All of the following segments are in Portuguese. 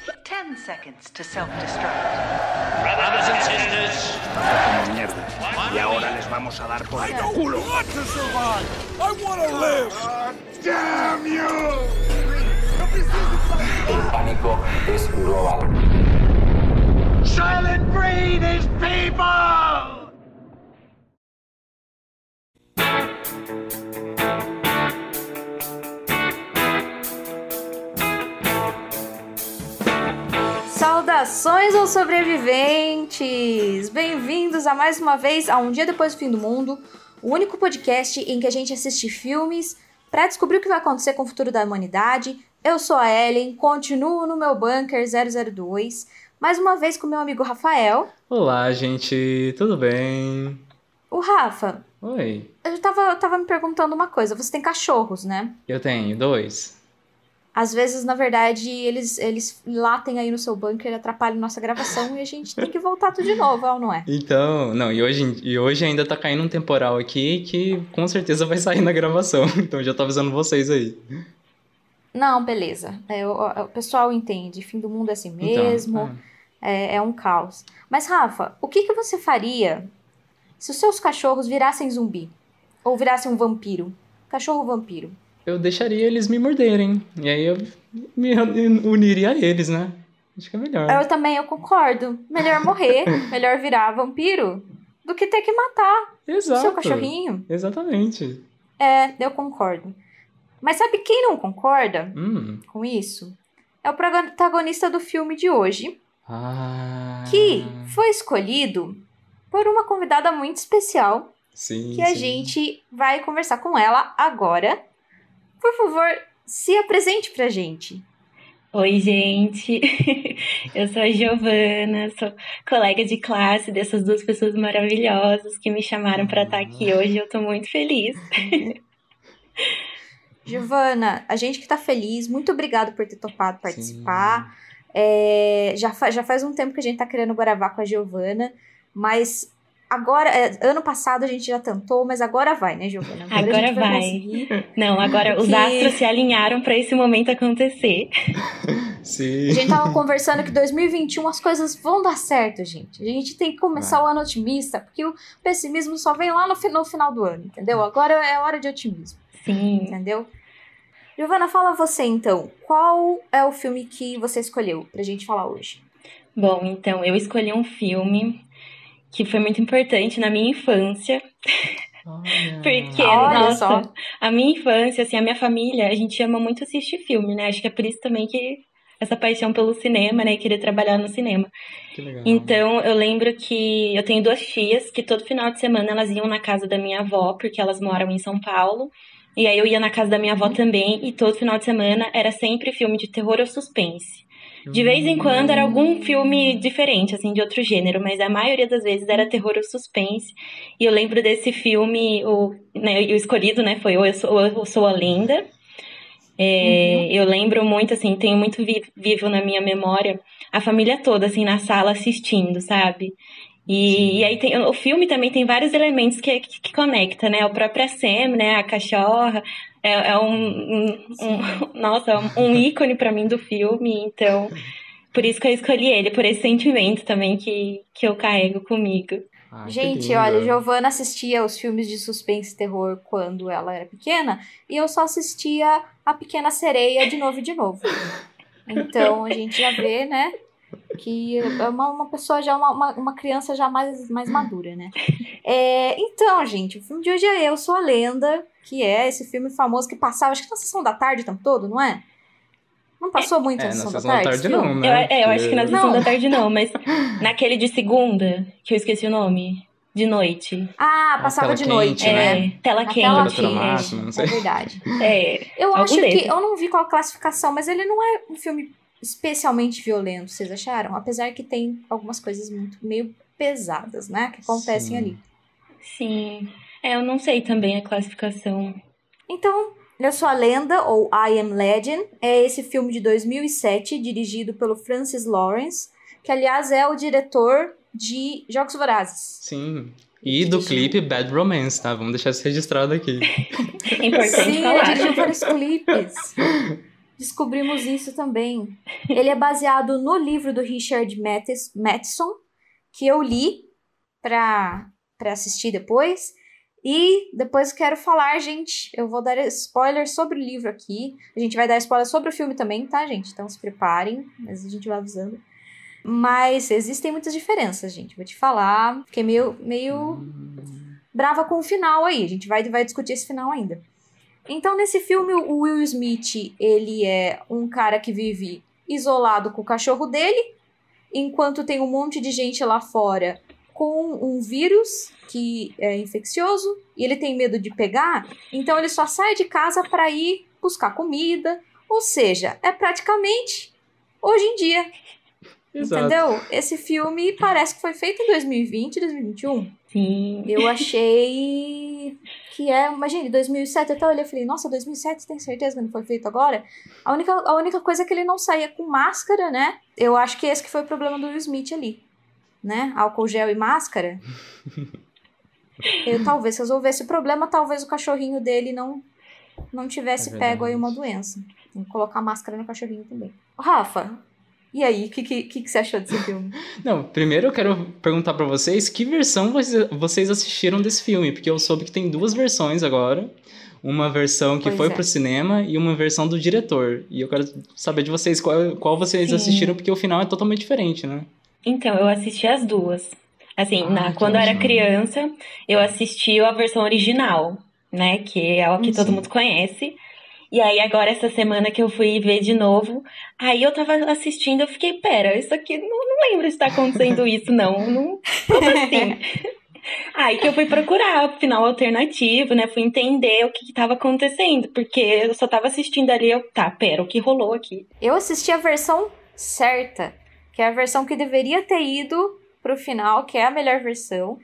10 seconds to self-destruct. Brothers and sisters. Como mierda. Y ahora les vamos a dar por el culo. I want to survive. I want to live. Damn you! El pánico es global. Silent Breed is people! Saudações aos sobreviventes! Bem-vindos a mais uma vez a Um Dia Depois do Fim do Mundo, o único podcast em que a gente assiste filmes para descobrir o que vai acontecer com o futuro da humanidade. Eu sou a Ellen, continuo no meu bunker 002, mais uma vez com meu amigo Rafael. Olá, gente, tudo bem? O Rafa, Oi, eu tava me perguntando uma coisa, você tem cachorros, né? eu tenho 2. Às vezes, na verdade, eles latem aí no seu bunker, atrapalham nossa gravação e a gente tem que voltar tudo de novo, ou não é? Então, não, e hoje ainda tá caindo um temporal aqui que com certeza vai sair na gravação, então já tô avisando vocês aí. Não, beleza. O pessoal entende, fim do mundo é assim Então, mesmo, é um caos. Mas, Rafa, o que você faria se os seus cachorros virassem zumbi? Ou virassem um vampiro? Cachorro vampiro. eu deixaria eles me morderem, e aí eu me uniria a eles, né? Acho que é melhor. Eu concordo. Melhor morrer, melhor virar vampiro, do que ter que matar o Exato. seu cachorrinho. Exatamente. Eu concordo. Mas sabe quem não concorda com isso? É o protagonista do filme de hoje, que foi escolhido por uma convidada muito especial, sim, que a gente vai conversar com ela agora. Por favor, se apresente pra gente. Oi, gente. Eu sou a Giovana, sou colega de classe dessas duas pessoas maravilhosas que me chamaram para estar aqui hoje. Eu tô muito feliz. Giovana, a gente que tá feliz, muito obrigado por ter topado participar. Já faz um tempo que a gente tá querendo gravar com a Giovana, mas agora, ano passado a gente já tentou, mas agora vai, né, Giovana? Agora a gente vai vai. conseguir. Não, agora os astros se alinharam para esse momento acontecer. Sim. A gente tava conversando que 2021 as coisas vão dar certo, gente. A gente tem que começar o ano otimista, porque o pessimismo só vem lá no final do ano, entendeu? Agora é hora de otimismo. Sim. Entendeu? Giovana, fala você então. Qual é o filme que você escolheu pra gente falar hoje? Bom, então, eu escolhi um filme que foi muito importante na minha infância. Porque, Olha nossa, só. a minha infância, assim, a minha família, a gente ama muito assistir filme, né? Acho que é por isso também que essa paixão pelo cinema, né? Querer trabalhar no cinema. Que legal. Então, eu lembro que eu tenho 2 tias que todo final de semana elas iam na casa da minha avó, porque elas moram em São Paulo. E aí eu ia na casa da minha avó também, e todo final de semana era sempre filme de terror ou suspense. De vez em quando era algum filme diferente, assim, de outro gênero, mas a maioria das vezes era terror ou suspense. E eu lembro desse filme, o escolhido, né, foi Eu Sou a Lenda. Eu lembro muito, assim, tenho muito vivo na minha memória a família toda, assim, na sala assistindo, sabe? E aí o filme também tem vários elementos que conecta, né? O próprio Sam, né? A cachorra é um ícone pra mim do filme, então por isso que eu escolhi ele, por esse sentimento também que eu carrego comigo. Gente, olha, Giovana assistia os filmes de suspense e terror quando ela era pequena, e eu só assistia A Pequena Sereia de novo e de novo. Então a gente já vê, né? Que é uma pessoa já, uma criança já mais madura, né? Então, gente, o filme de hoje é Eu Sou a Lenda, que é esse filme famoso que passava, acho que na sessão da tarde o tempo todo, não é? Não passou muito na sessão da tarde? Na sessão da tarde não, né? Eu acho que na sessão da tarde não, mas naquele de segunda, que eu esqueci o nome, de noite. Ah, passava de noite, né? Tela Na quente. tela máxima, não sei. É verdade. Eu algum acho desses. que, eu não vi qual a classificação, mas ele não é um filme especialmente violento, vocês acharam? Apesar que tem algumas coisas meio pesadas, né? Que acontecem ali. Sim. Eu não sei também a classificação. Então, Eu Sou a Lenda, ou I Am Legend, é esse filme de 2007, dirigido pelo Francis Lawrence, que, aliás, é o diretor de Jogos Vorazes. Sim. E do clipe Bad Romance, tá? Vamos deixar isso registrado aqui. É importante Sim, falar. ele dirigiu vários clipes. Descobrimos isso também. Ele é baseado no livro do Richard Matheson, que eu li pra assistir depois. E depois quero falar, gente, eu vou dar spoiler sobre o livro aqui. A gente vai dar spoiler sobre o filme também, tá, gente? Então se preparem, mas a gente vai avisando. Mas existem muitas diferenças, gente. Vou te falar. Fiquei meio brava com o final aí. A gente vai discutir esse final ainda. Então, nesse filme, o Will Smith, ele é um cara que vive isolado com o cachorro dele, enquanto tem um monte de gente lá fora com um vírus que é infeccioso e ele tem medo de pegar, então ele só sai de casa para ir buscar comida. Ou seja, é praticamente hoje em dia. Exato. Entendeu? Esse filme parece que foi feito em 2020, 2021. Sim. Eu achei que imagine, 2007, até olhei e falei, nossa, 2007, tem certeza que não foi feito agora? A única coisa é que ele não saía com máscara, né? Eu acho que esse que foi o problema do Will Smith ali, né? Álcool gel e máscara. Eu talvez resolvesse o problema, talvez o cachorrinho dele não tivesse pego aí uma doença. Tem que colocar máscara no cachorrinho também. Rafa, e aí, o que você achou desse filme? Não, primeiro eu quero perguntar pra vocês que versão vocês assistiram desse filme, porque eu soube que tem 2 versões agora. Uma versão que foi pro cinema e uma versão do diretor. E eu quero saber de vocês qual vocês assistiram, porque o final é totalmente diferente, né? Então, eu assisti as duas. Assim, quando eu era criança, eu assisti a versão original, né? Que é o que todo mundo conhece. E aí, agora, essa semana que eu fui ver de novo, aí eu tava assistindo, eu fiquei, pera, isso aqui, não lembro de estar acontecendo isso, não como assim? Aí que eu fui procurar o final alternativo, né, fui entender o que tava acontecendo, porque eu só tava assistindo ali, pera, o que rolou aqui? Eu assisti a versão certa, que é a versão que deveria ter ido pro final, que é a melhor versão,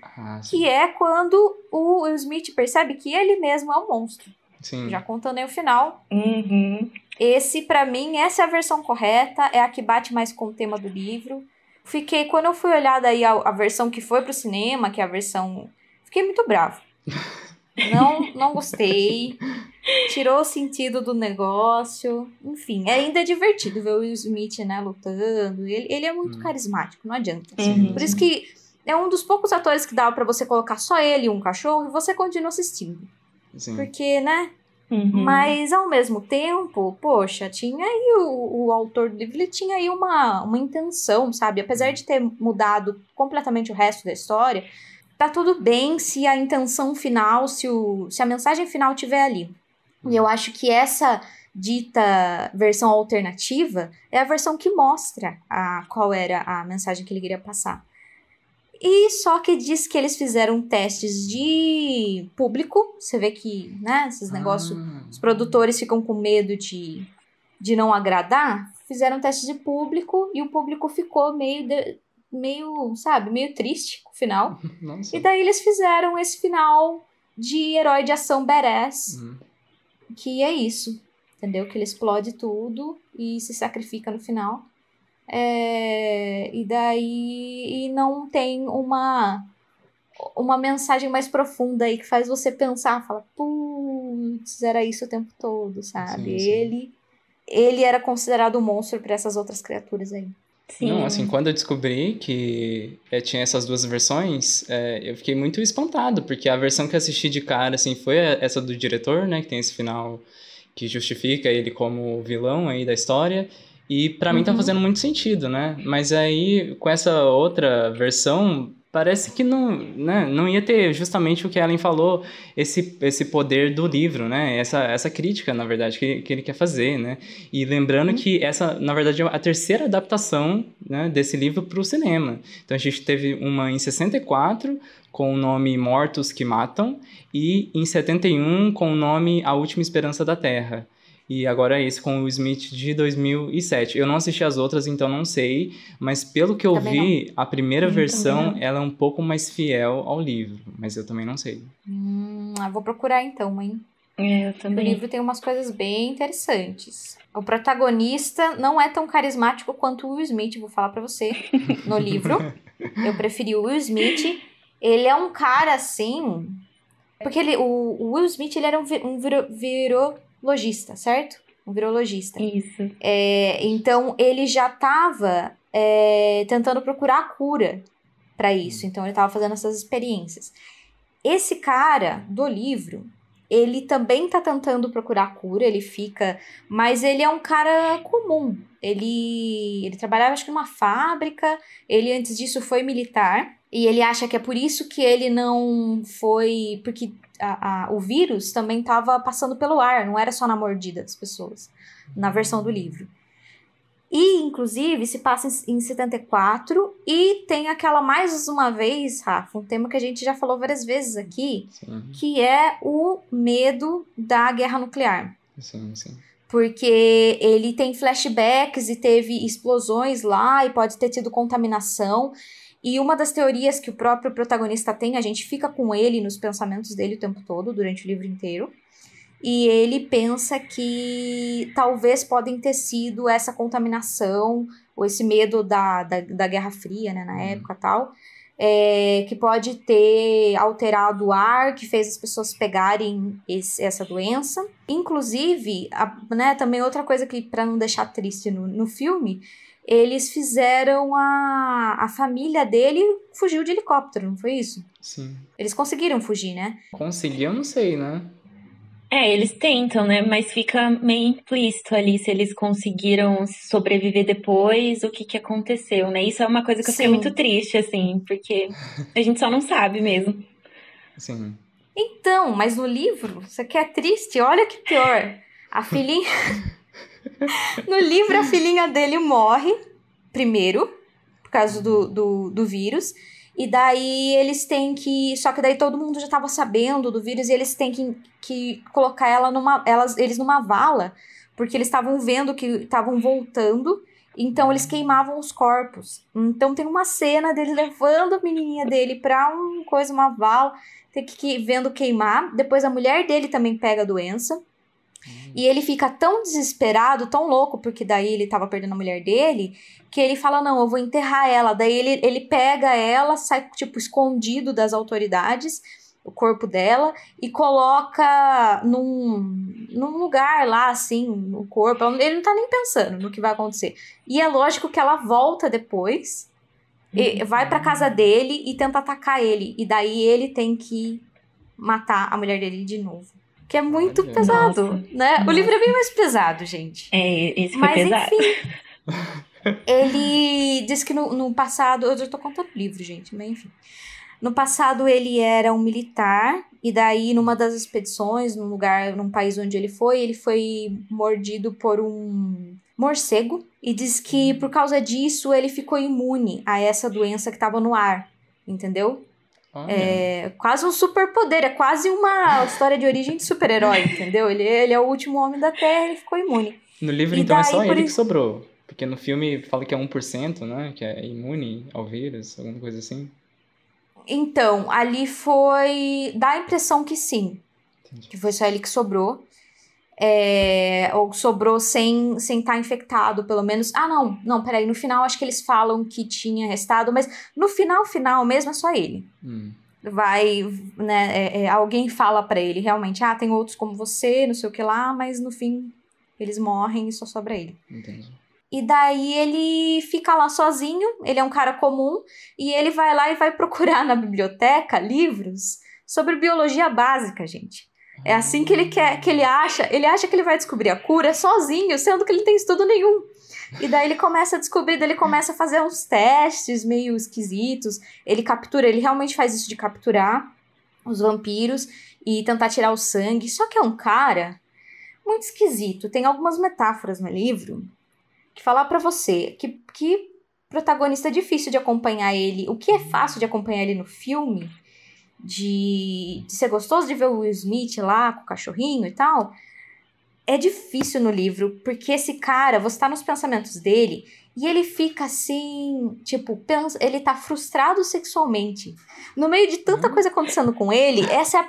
que é quando o Will Smith percebe que ele mesmo é um monstro. Sim. Já contando aí o final. Uhum. Pra mim, essa é a versão correta, é a que bate mais com o tema do livro. Quando eu fui olhar daí a versão que foi pro cinema, que é a versão... Fiquei muito bravo. Não gostei. Tirou o sentido do negócio. Enfim, ainda é divertido ver o Will Smith, né, lutando. Ele é muito carismático, não adianta. Por isso que é um dos poucos atores que dava pra você colocar só ele e um cachorro e você continua assistindo. Sim. Porque, né? Mas, ao mesmo tempo, poxa, tinha aí o autor do livro, ele tinha aí uma intenção, sabe? Apesar de ter mudado completamente o resto da história, tá tudo bem se a intenção final, se a mensagem final estiver ali. E eu acho que essa dita versão alternativa é a versão que mostra qual era a mensagem que ele queria passar. E só que diz que eles fizeram testes de público. Você vê que, né, esses negócios, os produtores ficam com medo de não agradar. Fizeram testes de público e o público ficou meio, sabe, meio triste com o final. Nossa. E daí eles fizeram esse final de herói de ação badass, que é isso, entendeu? Que ele explode tudo e se sacrifica no final. E daí não tem uma mensagem mais profunda aí que faz você pensar, fala, putz, era isso o tempo todo, sabe? Sim. Ele era considerado um monstro para essas outras criaturas aí. Sim. Não, assim, quando eu descobri que tinha essas 2 versões, eu fiquei muito espantado, porque a versão que eu assisti de cara, assim, foi essa do diretor, né, que tem esse final que justifica ele como vilão aí da história. E pra mim tá fazendo muito sentido, né? Mas aí, com essa outra versão, parece que não ia ter justamente o que a Ellen falou, esse poder do livro, né? Essa crítica, na verdade, que ele quer fazer, né? E lembrando que essa, na verdade, é a terceira adaptação, né, desse livro pro cinema. Então a gente teve uma em 64, com o nome Mortos que Matam, e em 71, com o nome A Última Esperança da Terra. E agora é esse com o Smith de 2007. Eu não assisti as outras, então não sei. Mas pelo que eu vi, a primeira versão, ela é um pouco mais fiel ao livro. Mas eu também não sei. Vou procurar então, hein? Eu também. O livro tem umas coisas bem interessantes. O protagonista não é tão carismático quanto o Will Smith, vou falar pra você. No livro, eu preferi o Will Smith. Ele é um cara assim... Porque o Will Smith, ele era um virologista, certo? um virologista. Isso. Então, ele já estava tentando procurar a cura para isso. Então, ele estava fazendo essas experiências. Esse cara do livro, ele também está tentando procurar a cura, mas ele é um cara comum. Ele trabalhava, acho que numa fábrica, ele antes disso foi militar, e ele acha que é por isso que ele não foi... Porque o vírus também estava passando pelo ar, não era só na mordida das pessoas, na versão do livro. E, inclusive, se passa em 74 e tem aquela, mais uma vez, Rafa, um tema que a gente já falou várias vezes aqui, Sim. que é o medo da guerra nuclear. Sim. Porque ele tem flashbacks e teve explosões lá e pode ter tido contaminação. E uma das teorias que o próprio protagonista tem, a gente fica com ele nos pensamentos dele o tempo todo, durante o livro inteiro. E ele pensa que talvez podem ter sido essa contaminação, ou esse medo da Guerra Fria, né, na época e tal, que pode ter alterado o ar, que fez as pessoas pegarem essa doença. Inclusive, né, também outra coisa que, para não deixar triste no filme, eles fizeram a família dele fugiu de helicóptero, não foi isso? Sim. Eles conseguiram fugir, né? Conseguir, eu não sei, né? Eles tentam, né? Mas fica meio implícito ali se eles conseguiram sobreviver depois, o que aconteceu, né? Isso é uma coisa que eu fiquei muito triste, assim, porque a gente só não sabe mesmo. Sim. Então, mas no livro, você quer triste? Olha que pior. A filhinha... No livro, a filhinha dele morre primeiro, por causa do vírus. E daí eles têm que... Só que daí todo mundo já estava sabendo do vírus e eles têm que colocar eles numa vala, porque eles estavam vendo que estavam voltando, então eles queimavam os corpos. Então tem uma cena dele levando a menininha dele pra uma vala, tem que vendo queimar. Depois a mulher dele também pega a doença. E ele fica tão desesperado, tão louco, porque daí ele tava perdendo a mulher dele, que ele fala, não, eu vou enterrar ela. Daí ele pega ela, sai, tipo, escondido das autoridades, o corpo dela, e coloca num lugar lá, assim, no corpo. Ele não tá nem pensando no que vai acontecer. E é lógico que ela volta depois, vai pra casa dele e tenta atacar ele. E daí ele tem que matar a mulher dele de novo. Que é muito pesado, né? Nossa. O livro é bem mais pesado, gente. Esse foi pesado. Mas, enfim, ele diz que no passado... Eu já tô contando o livro, gente, mas enfim. No passado, ele era um militar, e daí, numa das expedições, num país onde ele foi mordido por um morcego, e diz que, por causa disso, ele ficou imune a essa doença que estava no ar, entendeu? É quase um superpoder, é quase uma história de origem de super-herói, entendeu? Ele é o último homem da Terra, ele ficou imune. No livro, então, é só ele que sobrou. Porque no filme fala que é 1%, né? Que é imune ao vírus, alguma coisa assim. Então, ali dá a impressão que sim. Entendi. Que foi só ele que sobrou. Ou sobrou sem estar infectado, pelo menos. Não, peraí, no final acho que eles falam que tinha restado, mas no final mesmo é só ele. Vai, né, alguém fala pra ele, realmente, tem outros como você, não sei o que lá, mas no fim eles morrem e só sobra ele. Entendi. E daí ele fica lá sozinho, ele é um cara comum, e ele vai lá e vai procurar na biblioteca livros sobre biologia básica, gente. É assim que ele acha que ele vai descobrir a cura sozinho, sendo que ele não tem estudo nenhum. E daí ele começa a descobrir, daí ele começa a fazer uns testes meio esquisitos. Ele realmente faz isso de capturar os vampiros e tentar tirar o sangue. Só que é um cara muito esquisito. Tem algumas metáforas no livro que falar pra você que protagonista é difícil de acompanhar ele. O que é fácil de acompanhar ele no filme, de ser gostoso de ver o Will Smith lá com o cachorrinho e tal, é difícil no livro, porque esse cara, você tá nos pensamentos dele e ele fica assim, tipo, ele tá frustrado sexualmente. No meio de tanta coisa acontecendo com ele, essa é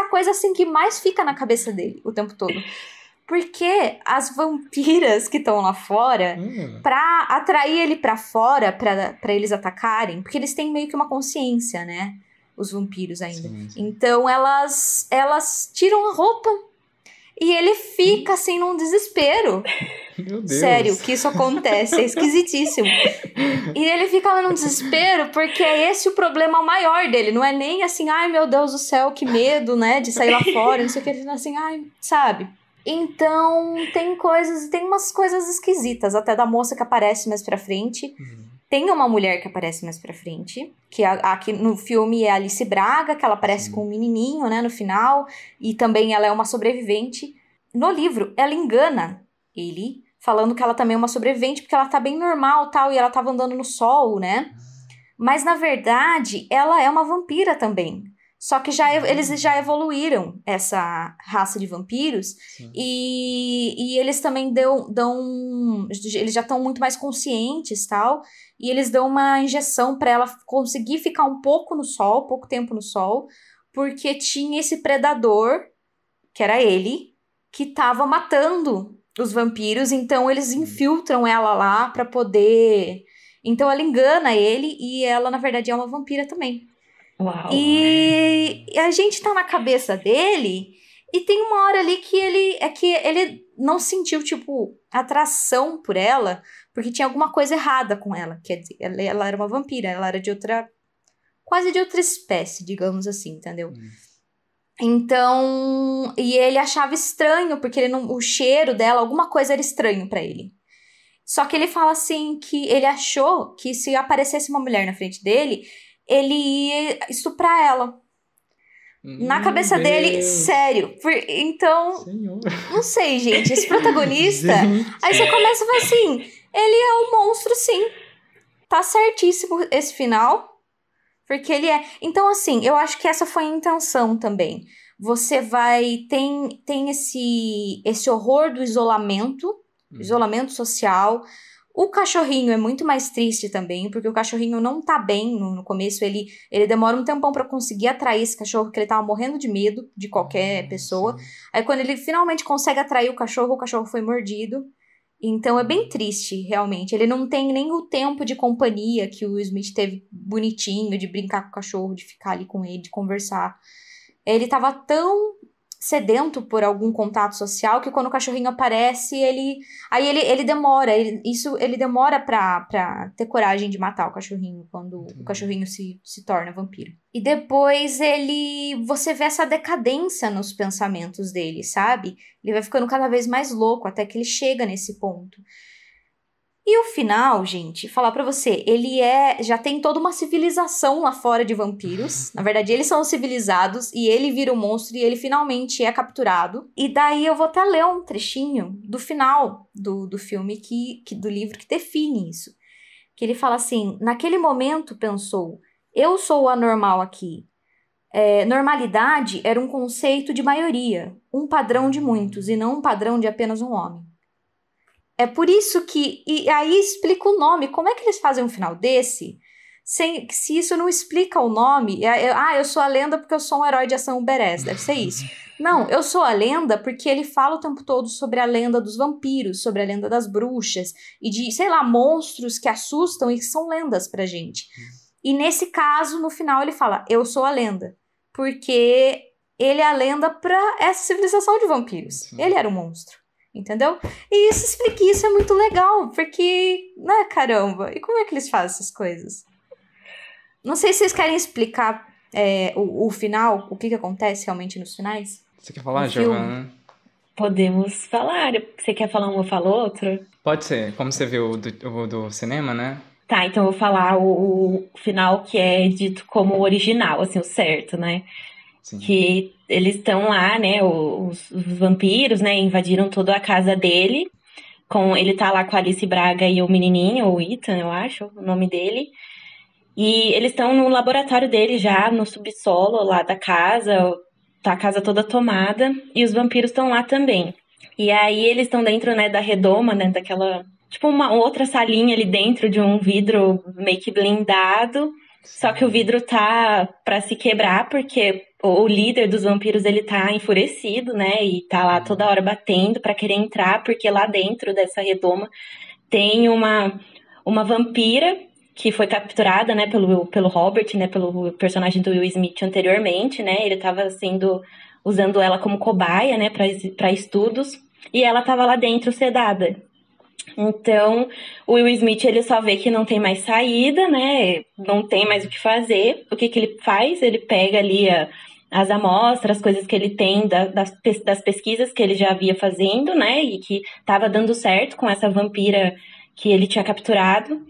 a coisa assim que mais fica na cabeça dele o tempo todo. Porque as vampiras que estão lá fora, pra atrair ele pra fora, pra eles atacarem, porque eles têm meio que uma consciência, né? Os vampiros ainda. Sim. Então, elas tiram a roupa, E ele fica, assim, num desespero. Meu Deus. Sério, que isso acontece, é esquisitíssimo. E ele fica lá num desespero, porque é esse o problema maior dele. Não é nem assim, ai meu Deus do céu, que medo, né, de sair lá fora, não sei o que. Ele fica assim, ai, sabe? Então, tem umas coisas esquisitas, até da moça que aparece mais pra frente. Tem uma mulher que aparece mais pra frente, que aqui no filme é a Alice Braga, que ela aparece com um menininho, né, no final. E também ela é uma sobrevivente. No livro, ela engana ele, falando que ela também é uma sobrevivente, porque ela tá bem normal, tal, e ela tava andando no sol, né? Mas, na verdade, ela é uma vampira também. Só que eles já evoluíram essa raça de vampiros, e eles também eles já estão muito mais conscientes, tal, e eles dão uma injeção pra ela conseguir ficar um pouco no sol, pouco tempo no sol, porque tinha esse predador, que era ele, que tava matando os vampiros, então eles infiltram ela lá pra poder... Então ela engana ele e ela, na verdade, é uma vampira também. Uau. E a gente tá na cabeça dele e tem uma hora ali que ele não sentiu, tipo, atração por ela, porque tinha alguma coisa errada com ela. Quer dizer, ela era uma vampira, ela era quase de outra espécie, digamos assim, entendeu? Então, e ele achava estranho, porque o cheiro dela, alguma coisa era estranho pra ele. Só que ele fala assim, que ele achou que se aparecesse uma mulher na frente dele, ele ia estuprar ela. Na cabeça dele, sério. Então, Senhor. não sei, gente, esse protagonista, aí você começa a falar assim, ele é um monstro, sim. Tá certíssimo esse final. Porque ele é... Então, assim, eu acho que essa foi a intenção também. Você tem esse horror do isolamento social. O cachorrinho é muito mais triste também, porque o cachorrinho não tá bem no começo. Ele demora um tempão pra conseguir atrair esse cachorro, porque ele tava morrendo de medo de qualquer pessoa. Aí, quando ele finalmente consegue atrair o cachorro foi mordido. Então é bem triste, realmente. Ele não tem nem o tempo de companhia que o Will Smith teve bonitinho, de brincar com o cachorro, de ficar ali com ele, de conversar. Ele tava tão sedento por algum contato social que quando o cachorrinho aparece, ele demora. Ele demora pra ter coragem de matar o cachorrinho quando o cachorrinho se torna vampiro. E depois você vê essa decadência nos pensamentos dele, sabe? Ele vai ficando cada vez mais louco até que ele chega nesse ponto. E o final, gente, falar pra você, já tem toda uma civilização lá fora de vampiros. Na verdade, eles são civilizados e ele vira um monstro e ele finalmente é capturado. E daí eu vou até ler um trechinho do final do filme, do livro, que define isso. Que ele fala assim, naquele momento pensou, eu sou o anormal aqui. Normalidade era um conceito de maioria, um padrão de muitos e não um padrão de apenas um homem. É por isso que... E aí explica o nome. Como é que eles fazem um final desse? Se isso não explica o nome... eu sou a lenda porque eu sou um herói de ação badass. Deve ser isso. Não, eu sou a lenda porque ele fala o tempo todo sobre a lenda dos vampiros, sobre a lenda das bruxas e de, sei lá, monstros que assustam e que são lendas pra gente. E nesse caso, no final, ele fala, eu sou a lenda. Porque ele é a lenda pra essa civilização de vampiros. Sim. Ele era um monstro. Entendeu? E isso é muito legal, porque, né, caramba, e como é que eles fazem essas coisas? Não sei se vocês querem explicar o final, o que acontece realmente nos finais. Você quer falar, Giovana? Podemos falar. Você quer falar um, eu falo outro? Pode ser, como você viu o do cinema, né? Tá, então eu vou falar o final que é dito como o original, assim, o certo, né? Sim. Que eles estão lá, né, os vampiros, né, invadiram toda a casa dele, ele tá lá com a Alice Braga e o menininho, o Ethan, eu acho, o nome dele, e eles estão no laboratório dele já, no subsolo lá da casa, tá a casa toda tomada, e os vampiros estão lá também. E aí eles estão dentro, né, da redoma, né, daquela, tipo uma outra salinha ali dentro de um vidro meio que blindado, só que o vidro tá pra se quebrar, porque o líder dos vampiros, ele tá enfurecido, né, e tá lá toda hora batendo pra querer entrar, porque lá dentro dessa redoma tem uma vampira que foi capturada, né, pelo Robert, né, pelo personagem do Will Smith anteriormente, né, ele tava sendo usando ela como cobaia, né, para estudos, e ela estava lá dentro sedada. Então, o Will Smith, ele só vê que não tem mais saída, né, não tem mais o que fazer. O que ele faz? Ele pega ali as amostras, as coisas que ele tem das pesquisas que ele já havia fazendo, né, e que estava dando certo com essa vampira que ele tinha capturado,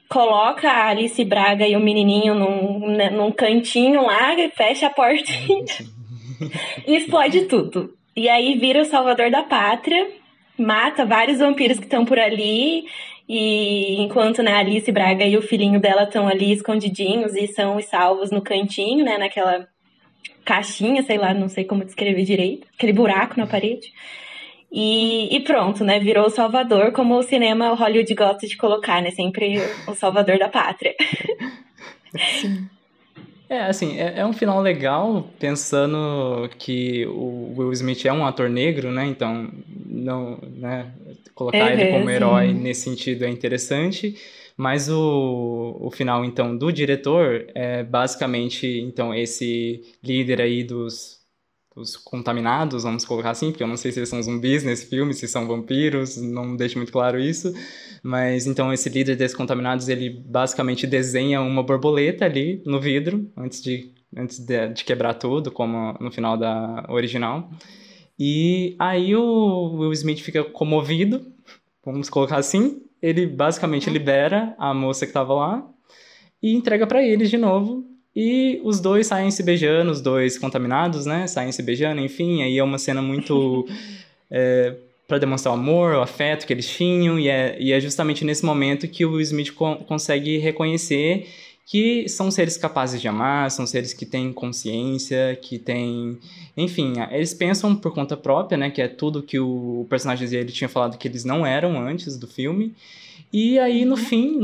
coloca a Alice Braga e o menininho num cantinho lá, fecha a portinha e explode tudo. E aí vira o salvador da pátria, mata vários vampiros que estão por ali, e enquanto, né, a Alice Braga e o filhinho dela estão ali escondidinhos e são os salvos no cantinho, né, naquela caixinha, sei lá, não sei como descrever direito, aquele buraco na parede. E pronto, né? Virou o Salvador, como o cinema Hollywood gosta de colocar, né? Sempre o Salvador da pátria. Sim. Assim, é um final legal, pensando que o Will Smith é um ator negro, né? Então, não, né? Colocar ele como herói nesse sentido é interessante. Mas o final, então, do diretor é basicamente, então, esse líder aí dos contaminados, vamos colocar assim, porque eu não sei se eles são zumbis nesse filme, se são vampiros, não deixa muito claro isso. Mas, então, esse líder desses contaminados, ele basicamente desenha uma borboleta ali no vidro, antes de quebrar tudo, como no final da original. E aí o Will Smith fica comovido, vamos colocar assim. Ele basicamente libera a moça que estava lá e entrega para eles de novo. E os dois saem se beijando, os dois contaminados, né? Saem se beijando, enfim. Aí é uma cena muito para demonstrar o amor, o afeto que eles tinham. E é justamente nesse momento que o Will Smith consegue reconhecer que são seres capazes de amar, são seres que têm consciência, que têm... Enfim, eles pensam por conta própria, né? Que é tudo que o personagem dele tinha falado que eles não eram antes do filme. E aí, no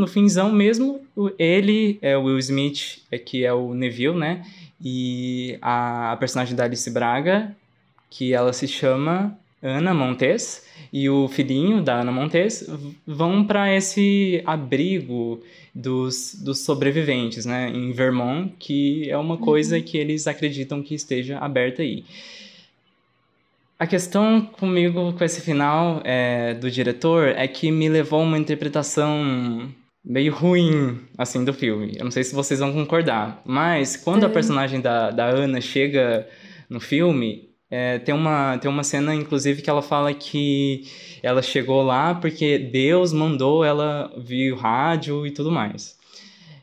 finzão mesmo, ele, o Will Smith, que é o Neville, né? E a personagem da Alice Braga, que ela se chama Ana Montes, e o filhinho da Ana Montes vão para esse abrigo dos sobreviventes, né? Em Vermont, que é uma coisa que eles acreditam que esteja aberta aí. A questão comigo com esse final do diretor é que me levou a uma interpretação meio ruim, assim, do filme. Eu não sei se vocês vão concordar, mas quando a personagem da Ana chega no filme, tem uma cena, inclusive, que ela fala que ela chegou lá porque Deus mandou ela vir o rádio e tudo mais.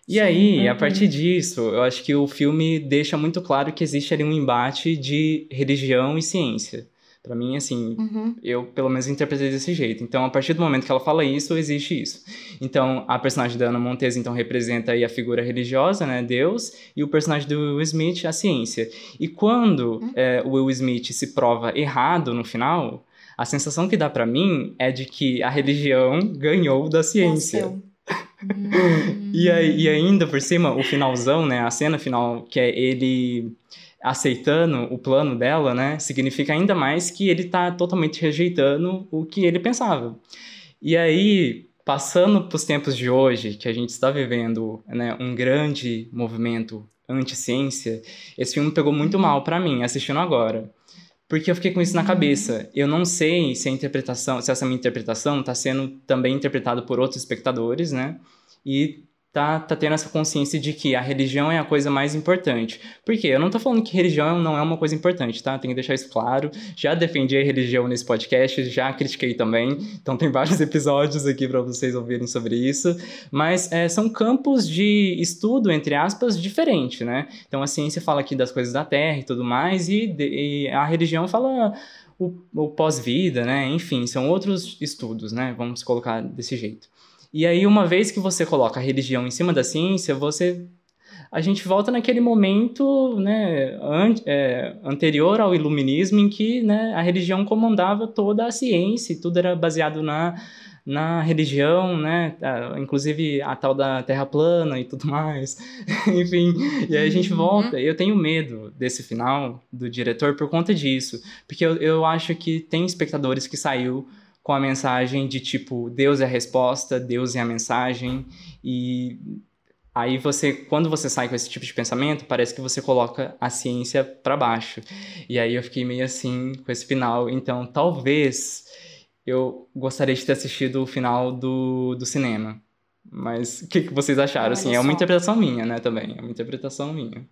E aí, a partir disso, eu acho que o filme deixa muito claro que existe ali um embate de religião e ciência. Pra mim, assim, eu pelo menos interpretei desse jeito. Então, a partir do momento que ela fala isso, existe isso. Então, a personagem da Ana Montes, então, representa aí a figura religiosa, né, Deus, e o personagem do Will Smith, a ciência. E quando o Will Smith se prova errado no final, a sensação que dá pra mim é de que a religião ganhou da ciência. E ainda, por cima, o finalzão, né, a cena final, que é ele aceitando o plano dela, né, significa ainda mais que ele tá totalmente rejeitando o que ele pensava. E aí, passando pros tempos de hoje, que a gente está vivendo, né, um grande movimento anti-ciência, esse filme pegou muito mal pra mim, assistindo agora. Porque eu fiquei com isso na cabeça. Eu não sei se essa minha interpretação tá sendo também interpretada por outros espectadores, né, e tá tendo essa consciência de que a religião é a coisa mais importante. Por quê? Eu não tô falando que religião não é uma coisa importante, tá? Tenho que deixar isso claro. Já defendi a religião nesse podcast, já critiquei também. Então tem vários episódios aqui para vocês ouvirem sobre isso. Mas são campos de estudo, entre aspas, diferentes, né? Então a ciência fala aqui das coisas da Terra e tudo mais, e a religião fala o pós-vida, né? Enfim, são outros estudos, né? Vamos colocar desse jeito. E aí, uma vez que você coloca a religião em cima da ciência, a gente volta naquele momento, né, anterior ao iluminismo, em que, né, a religião comandava toda a ciência, e tudo era baseado na religião, né, inclusive a tal da Terra plana e tudo mais. Enfim, e aí a gente volta. Eu tenho medo desse final do diretor por conta disso, porque eu acho que tem espectadores que saiu com a mensagem de tipo, Deus é a resposta, Deus é a mensagem, e Aí quando você sai com esse tipo de pensamento, parece que você coloca a ciência pra baixo. E aí eu fiquei meio assim com esse final. Então, talvez eu gostaria de ter assistido o final do cinema. Mas o que vocês acharam? Assim, é uma interpretação minha, né, também. É uma interpretação minha.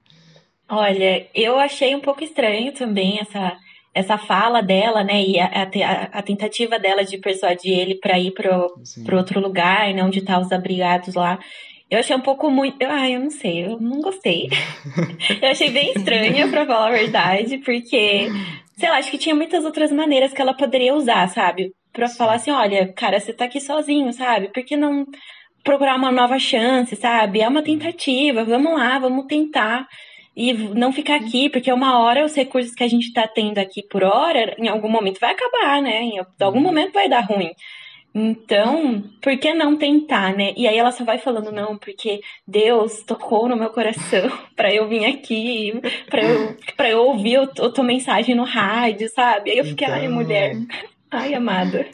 Olha, eu achei um pouco estranho também essa fala dela, né? E a tentativa dela de persuadir ele para ir pro outro lugar, né? Onde tá os abrigados lá. Eu achei um pouco muito. Eu não sei, eu não gostei. Eu achei bem estranha, pra falar a verdade, porque, sei lá, acho que tinha muitas outras maneiras que ela poderia usar, sabe? Pra falar assim: olha, cara, você tá aqui sozinho, sabe? Por que não procurar uma nova chance, sabe? É uma tentativa, vamos lá, vamos tentar. E não ficar aqui, porque uma hora os recursos que a gente tá tendo aqui por hora, em algum momento vai acabar, né? Em algum momento vai dar ruim. Então, por que não tentar, né? E aí ela só vai falando, não, porque Deus tocou no meu coração pra eu vir aqui, pra eu ouvir a tua mensagem no rádio, sabe? Aí eu fiquei, ai, mulher, ai, amada.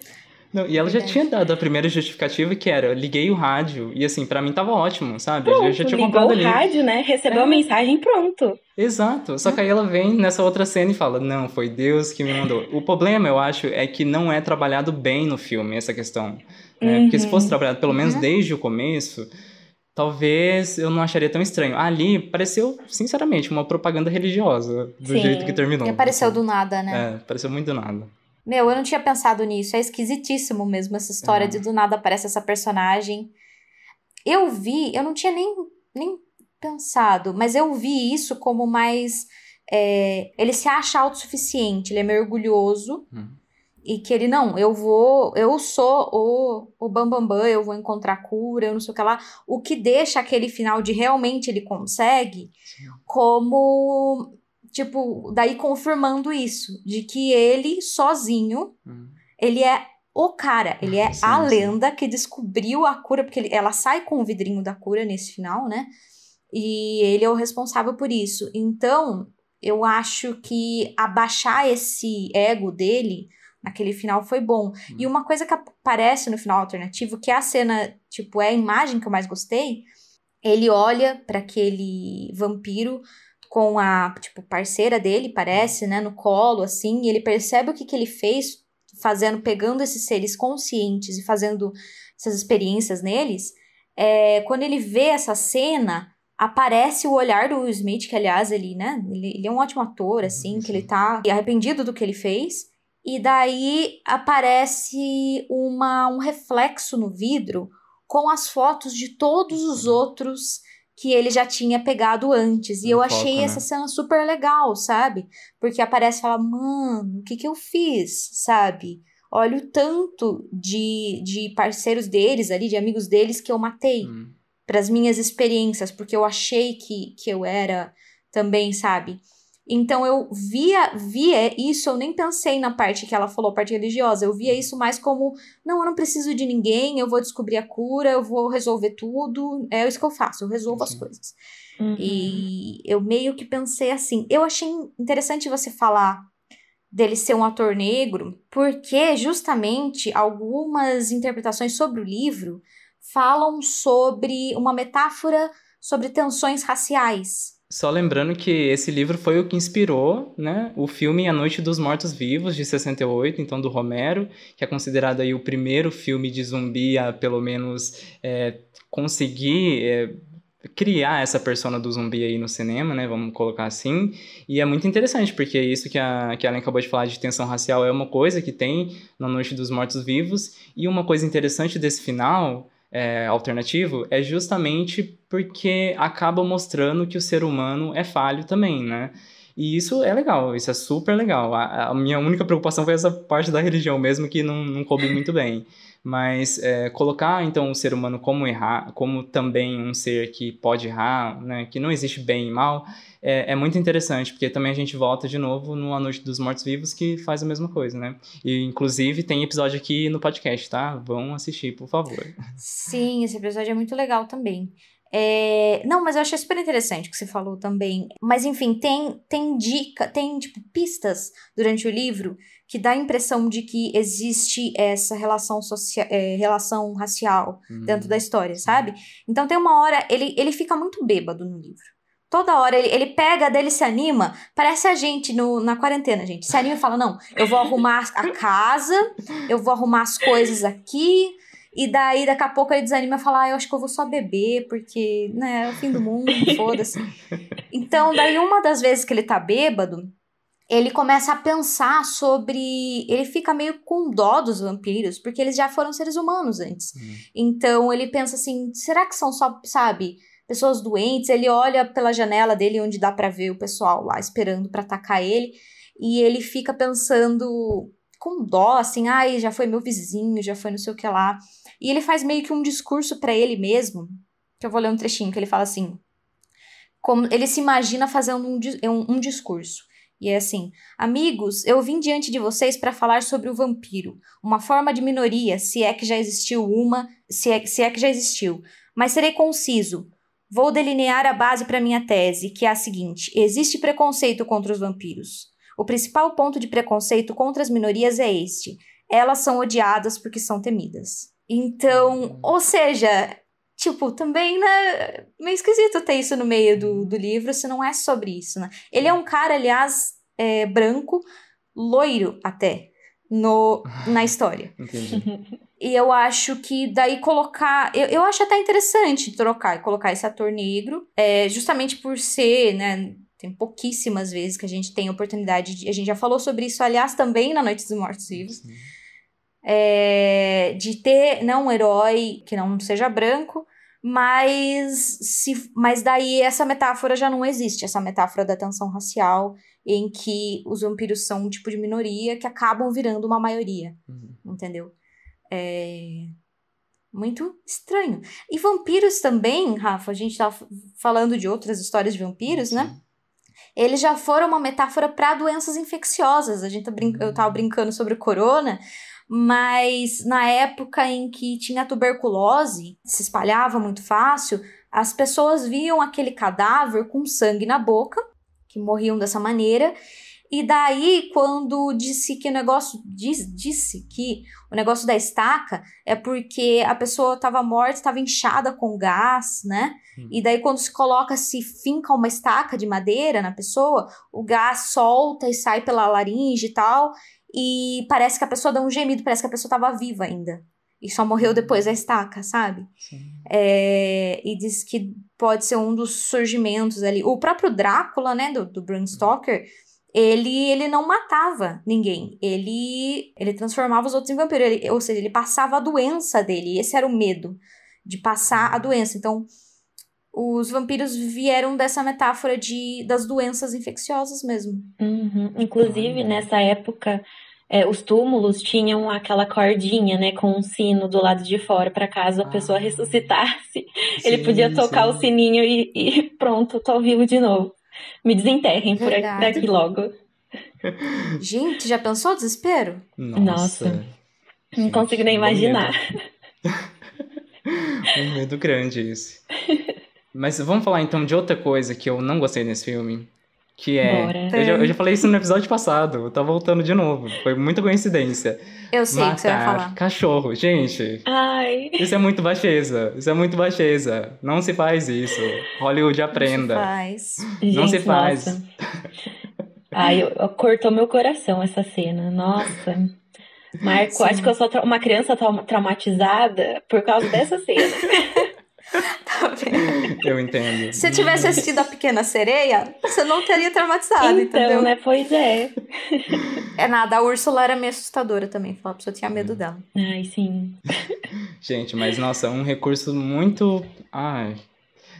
Não, e ela já tinha dado a primeira justificativa, que era, eu liguei o rádio, e assim, pra mim tava ótimo, sabe? Pronto, eu já tinha ligou comprado o ali. rádio, né? Recebeu a mensagem, pronto. Exato, só que aí ela vem nessa outra cena e fala, não, foi Deus que me mandou. O problema, eu acho, é que não é trabalhado bem no filme, essa questão. Né? Porque se fosse trabalhado pelo menos desde o começo, talvez eu não acharia tão estranho. Ali pareceu, sinceramente, uma propaganda religiosa, do jeito que terminou. E apareceu do nada, né? Pareceu muito do nada. Meu, eu não tinha pensado nisso. É esquisitíssimo mesmo essa história de do nada aparece essa personagem. Eu não tinha nem pensado, mas eu vi isso como mais... ele se acha autossuficiente, ele é meio orgulhoso. E que ele, não, eu sou o Bambambam, eu vou encontrar cura, eu não sei o que lá. O que deixa aquele final de realmente ele consegue, como... Tipo, daí confirmando isso, de que ele, sozinho, ele é o cara, ele é a lenda que descobriu a cura, porque ela sai com o vidrinho da cura nesse final, né? E ele é o responsável por isso. Então, eu acho que abaixar esse ego dele naquele final foi bom. E uma coisa que aparece no final alternativo, que é a cena, tipo, é a imagem que eu mais gostei, ele olha para aquele vampiro com a, tipo, parceira dele, parece, né, no colo, assim, e ele percebe o que ele fez, pegando esses seres conscientes e fazendo essas experiências neles. Quando ele vê essa cena, aparece o olhar do Will Smith, que, aliás, ele, né, ele é um ótimo ator, assim, que ele tá arrependido do que ele fez, e daí aparece um reflexo no vidro com as fotos de todos os outros que ele já tinha pegado antes. E eu achei essa cena super legal, sabe? Porque aparece e fala, mano, o que eu fiz, sabe? Olha o tanto de parceiros deles ali, de amigos deles que eu matei pras minhas experiências, porque eu achei que eu era também, sabe? Então eu via isso, eu nem pensei na parte que ela falou, parte religiosa, eu via isso mais como, não, eu não preciso de ninguém, eu vou descobrir a cura, eu vou resolver tudo, é isso que eu faço, eu resolvo as coisas. E eu meio que pensei assim, eu achei interessante você falar dele ser um ator negro, porque justamente algumas interpretações sobre o livro falam sobre uma metáfora sobre tensões raciais. Só lembrando que esse livro foi o que inspirou, né, o filme A Noite dos Mortos-Vivos, de 68, então do Romero, que é considerado aí o primeiro filme de zumbi a, pelo menos, conseguir criar essa persona do zumbi aí no cinema, né, vamos colocar assim. E é muito interessante, porque isso que a Ellen acabou de falar de tensão racial é uma coisa que tem na Noite dos Mortos-Vivos, e uma coisa interessante desse final... alternativo, é justamente porque acaba mostrando que o ser humano é falho também, né? E isso é legal, isso é super legal. A minha única preocupação foi essa parte da religião mesmo, que não coube muito bem. Mas colocar, então, o ser humano como também um ser que pode errar, né? Que não existe bem e mal, é muito interessante, porque também a gente volta de novo no A Noite dos Mortos-Vivos, que faz a mesma coisa, né? E, inclusive, tem episódio aqui no podcast, tá? Vão assistir, por favor. Sim, esse episódio é muito legal também. Não, mas eu achei super interessante o que você falou também. Mas, enfim, tem dica, tem, tipo, pistas durante o livro que dá a impressão de que existe essa relação racial dentro da história, sabe? Então, tem uma hora, ele fica muito bêbado no livro. Toda hora ele pega dele, se anima, parece a gente na quarentena, gente. Se anima e fala, não, eu vou arrumar a casa, eu vou arrumar as coisas aqui, e daí daqui a pouco ele desanima e fala, eu acho que eu vou só beber, porque, né, é o fim do mundo, foda-se. Então, daí uma das vezes que ele tá bêbado, ele começa a pensar sobre... Ele fica meio com dó dos vampiros, porque eles já foram seres humanos antes. Então, ele pensa assim, será que são só, sabe... pessoas doentes, ele olha pela janela dele onde dá pra ver o pessoal lá esperando pra atacar ele, e ele fica pensando com dó, assim, ai, já foi meu vizinho, já foi não sei o que lá, e ele faz meio que um discurso pra ele mesmo, que eu vou ler um trechinho, que ele fala assim, como ele se imagina fazendo um discurso, e é assim, amigos, eu vim diante de vocês pra falar sobre o vampiro, uma forma de minoria, se é que já existiu mas serei conciso. Vou delinear a base para minha tese, que é a seguinte: existe preconceito contra os vampiros. O principal ponto de preconceito contra as minorias é este: elas são odiadas porque são temidas. Então, ou seja, tipo, também, né, meio esquisito ter isso no meio do livro, se não é sobre isso, né? Ele é um cara, aliás, branco, loiro até, na história. Entendi. E eu acho que daí colocar... Eu acho até interessante trocar e colocar esse ator negro, justamente por ser, né... Tem pouquíssimas vezes que a gente tem oportunidade de... A gente já falou sobre isso, aliás, também na Noite dos Mortos-Vivos. De ter, não um herói que não seja branco, mas daí essa metáfora já não existe. Essa metáfora da tensão racial, em que os vampiros são um tipo de minoria que acabam virando uma maioria. Entendeu? Muito estranho. E vampiros também, Rafa, a gente tá falando de outras histórias de vampiros, né? Eles já foram uma metáfora para doenças infecciosas. Eu tava brincando sobre o corona, mas na época em que tinha tuberculose, se espalhava muito fácil, as pessoas viam aquele cadáver com sangue na boca, que morriam dessa maneira. E daí, quando disse que o negócio da estaca é porque a pessoa estava morta, estava inchada com gás, né? E daí, quando se finca uma estaca de madeira na pessoa, o gás solta e sai pela laringe e tal, e parece que a pessoa dá um gemido, parece que a pessoa estava viva ainda. E só morreu depois da estaca, sabe? E diz que pode ser um dos surgimentos ali. O próprio Drácula, né, do Bram Stoker... Ele não matava ninguém, ele transformava os outros em vampiros, ou seja, ele passava a doença dele, esse era o medo, de passar a doença. Então, os vampiros vieram dessa metáfora das doenças infecciosas mesmo. Inclusive, nessa época, os túmulos tinham aquela cordinha, né, com um sino do lado de fora, para caso a pessoa ressuscitasse, ele podia tocar o sininho e pronto, tô vivo de novo. Me desenterrem por aqui logo. Gente, já pensou o desespero? Nossa. Não consigo nem imaginar. Um medo grande esse. Mas vamos falar então de outra coisa que eu não gostei nesse filme. Que é... Eu já falei isso no episódio passado. Eu tô voltando de novo. Foi muita coincidência. Eu sei o que você vai falar. Cachorro. Gente. Ai. Isso é muito baixeza. Não se faz isso. Hollywood, aprenda. Não se faz. Nossa. Ai, cortou meu coração essa cena. Nossa. Marco, sim. Acho que eu sou uma criança traumatizada por causa dessa cena. Tá vendo? Eu entendo. Se você tivesse assistido A Pequena Sereia, você não teria traumatizado, entendeu? Né? Pois é. É nada, a Úrsula era meio assustadora também. A pessoa tinha medo dela. Ai, sim. Gente, mas nossa, um recurso muito... Ai...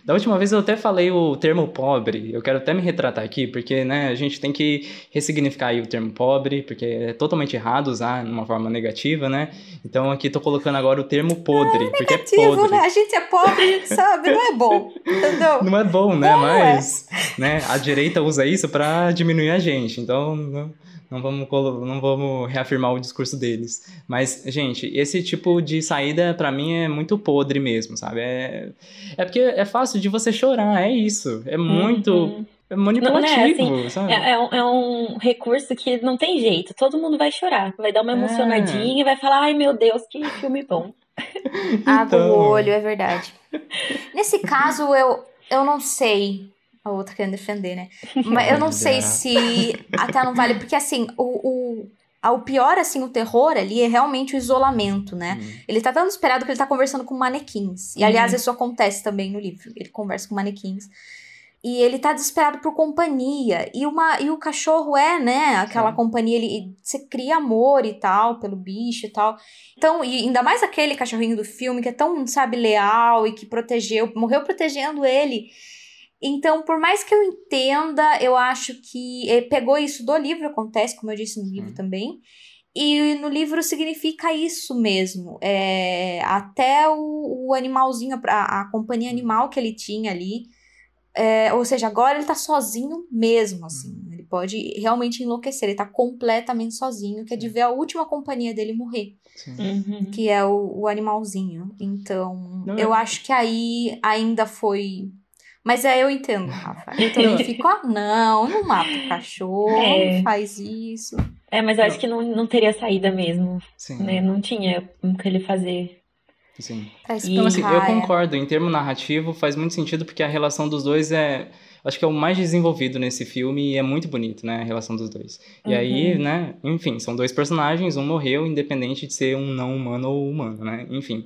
Da última vez eu até falei o termo pobre, eu quero até me retratar aqui, porque, né, a gente tem que ressignificar aí o termo pobre, porque é totalmente errado usar de uma forma negativa, né? Então aqui tô colocando agora o termo podre, porque negativo, é podre. Né? A gente é pobre, a gente sabe, não é bom, entendeu? Não é bom, né? Mas né, a direita usa isso pra diminuir a gente, então não vamos reafirmar o discurso deles. Mas, gente, esse tipo de saída, pra mim, é muito podre mesmo, sabe? É porque é fácil de você chorar, é isso. É muito manipulativo, não, né, assim, sabe? é um recurso que não tem jeito. Todo mundo vai chorar. Vai dar uma emocionadinha e vai falar, ai, meu Deus, que filme bom. Abre o olho, é verdade. Nesse caso, eu não sei. A outra querendo defender, né? Mas eu não sei se até não vale, porque assim, o pior, assim, o terror ali é realmente o isolamento, né? Ele tá tão desesperado que ele tá conversando com manequins. E, aliás, isso acontece também no livro. Ele conversa com manequins. E ele tá desesperado por companhia. E o cachorro né? Aquela companhia, você cria amor e tal, pelo bicho e tal. Então, e ainda mais aquele cachorrinho do filme que é tão, sabe, leal e que morreu protegendo ele. Então, por mais que eu entenda, eu acho que pegou isso do livro, acontece, como eu disse no livro também. E no livro significa isso mesmo. Até o animalzinho, a companhia animal que ele tinha ali. Ou seja, agora ele tá sozinho mesmo, assim. Ele pode realmente enlouquecer, ele tá completamente sozinho, que é de ver a última companhia dele morrer. Que é o animalzinho. Então, eu acho que aí ainda foi... Mas eu entendo, Rafa. Eu também fico, não mata o cachorro, não faz isso. Mas eu acho que não teria saída mesmo. Sim. Né? Não tinha o que ele fazer. Sim. Então, assim, eu concordo. Em termo narrativo, faz muito sentido, porque a relação dos dois acho que é o mais desenvolvido nesse filme e é muito bonito, né? A relação dos dois. E aí, né? Enfim, são dois personagens, um morreu, independente de ser um não humano ou humano, né? Enfim...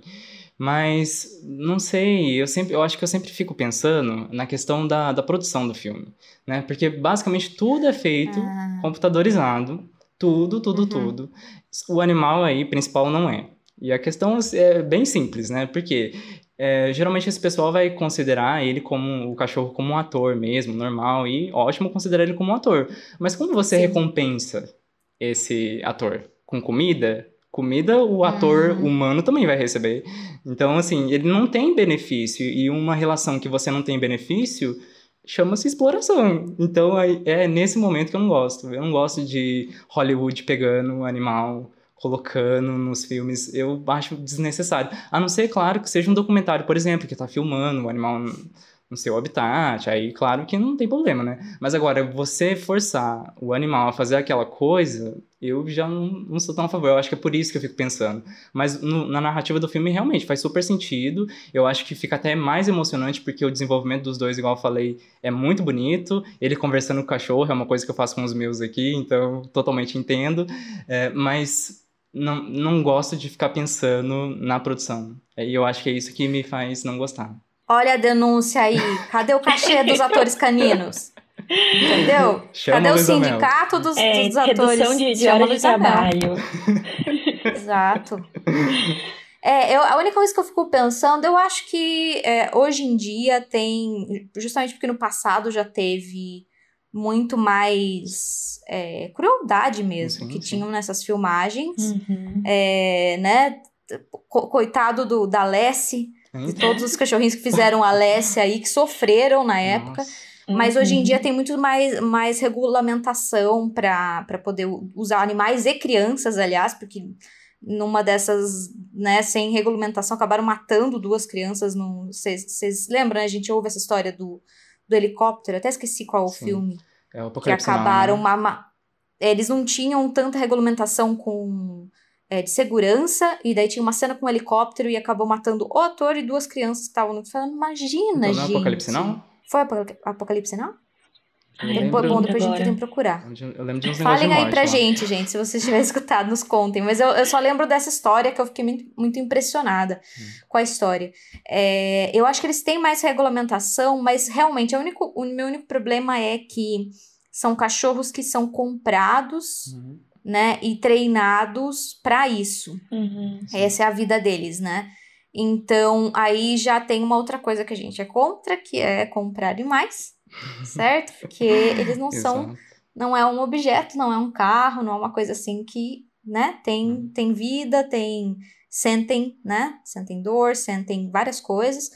Mas, não sei, eu acho que eu sempre fico pensando na questão da produção do filme, né? Porque, basicamente, tudo é feito computadorizado, tudo. O animal aí, principal, não é. E a questão é bem simples, né? Porque, geralmente, esse pessoal vai considerar o cachorro como um ator mesmo, normal, e ótimo considerar ele como um ator. Mas como você recompensa esse ator? Com comida? Comida, o ator humano também vai receber. Então, assim, ele não tem benefício. E uma relação que você não tem benefício chama-se exploração. Então, é nesse momento que eu não gosto. Eu não gosto de Hollywood pegando o animal, colocando nos filmes. Eu acho desnecessário. A não ser, claro, que seja um documentário, por exemplo, que tá filmando o animal no seu habitat. Aí, claro que não tem problema, né? Mas agora, você forçar o animal a fazer aquela coisa, eu já não sou tão a favor. Eu acho que é por isso que eu fico pensando. Mas na narrativa do filme, realmente, faz super sentido. Eu acho que fica até mais emocionante, porque o desenvolvimento dos dois, igual eu falei, é muito bonito. Ele conversando com o cachorro é uma coisa que eu faço com os meus aqui, então totalmente entendo. Mas não gosto de ficar pensando na produção. E eu acho que é isso que me faz não gostar. Olha a denúncia aí. Cadê o cachê dos atores caninos? Entendeu? Cadê o sindicato dos atores? Redução de horas de trabalho. Exato. A única coisa que eu fico pensando, eu acho que hoje em dia tem... Justamente porque no passado já teve muito mais crueldade mesmo, que tinham nessas filmagens. Né? Coitado da Lessie, de todos os cachorrinhos que fizeram a Lessie aí, que sofreram na época. Mas hoje em dia tem muito mais regulamentação para poder usar animais e crianças, aliás, porque numa dessas, né, sem regulamentação, acabaram matando 2 crianças. Vocês lembram, né? A gente ouve essa história do helicóptero, até esqueci qual o filme. É o que Apocalipse acabaram... Now, né? Eles não tinham tanta regulamentação de segurança, e daí tinha uma cena com um helicóptero e acabou matando o ator e 2 crianças que estavam falando. Imagina, então, gente. Não é Apocalipse Now? Foi Apocalipse Now? Bom, depois a gente tenta procurar. Eu lembro de uns negócios Falem de aí morte pra lá. gente, se vocês tiverem escutado, nos contem. Mas eu só lembro dessa história, que eu fiquei muito, muito impressionada com a história. Eu acho que eles têm mais regulamentação, mas realmente o meu único problema é que são cachorros que são comprados, né, e treinados pra isso. Essa é a vida deles, né? Então, aí já tem uma outra coisa que a gente é contra, que é comprar animais, certo? Porque eles não são... Não é um objeto, não é um carro, não é uma coisa assim que, né, tem vida, sentem, né? Sentem dor, sentem várias coisas.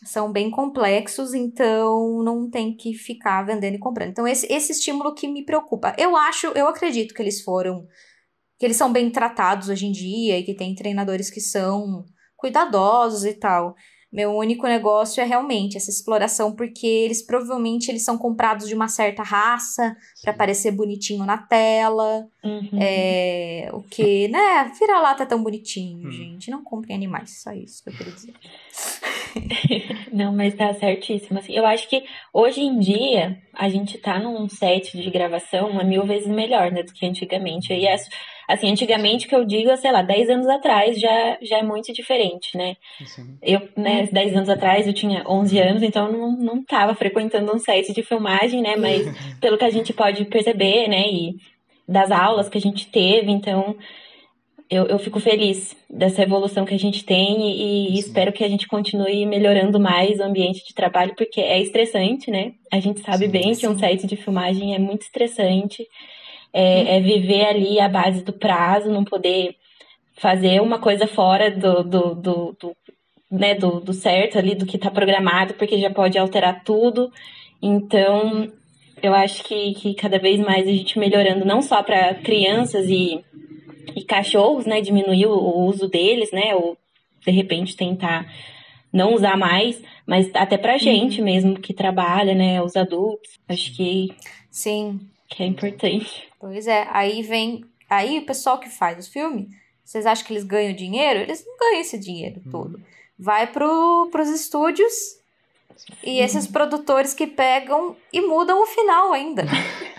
são bem complexos, então não tem que ficar vendendo e comprando. Então esse estímulo que me preocupa. Eu acredito que eles são bem tratados hoje em dia e que tem treinadores que são cuidadosos e tal. Meu único negócio é realmente essa exploração, porque provavelmente eles são comprados de uma certa raça para parecer bonitinho na tela. O que, né? Vira-lata é tão bonitinho, gente. Não comprem animais, só isso que eu queria dizer. Não, mas tá certíssimo. Assim, eu acho que hoje em dia a gente tá num set de gravação 1000 vezes melhor, né, do que antigamente. E assim, antigamente que eu digo, sei lá, 10 anos atrás já é muito diferente, né? Sim. Eu, né, 10 anos atrás eu tinha 11 anos, então não tava frequentando um set de filmagem, né? Mas pelo que a gente pode perceber, né, e das aulas que a gente teve, então eu fico feliz dessa evolução que a gente tem e espero que a gente continue melhorando mais o ambiente de trabalho, porque é estressante, né? A gente sabe bem que um set de filmagem é muito estressante. É viver ali à base do prazo, não poder fazer uma coisa fora do certo ali, do que está programado, porque já pode alterar tudo. Então, eu acho que cada vez mais a gente melhorando, não só para crianças e cachorros, né, diminuir o uso deles, né, ou de repente tentar não usar mais, mas até pra gente mesmo que trabalha, né, os adultos, acho que Sim. Que é importante. Pois é, aí o pessoal que faz os filmes, vocês acham que eles ganham dinheiro? Eles não ganham esse dinheiro todo. Vai pros estúdios e esses produtores que pegam e mudam o final ainda.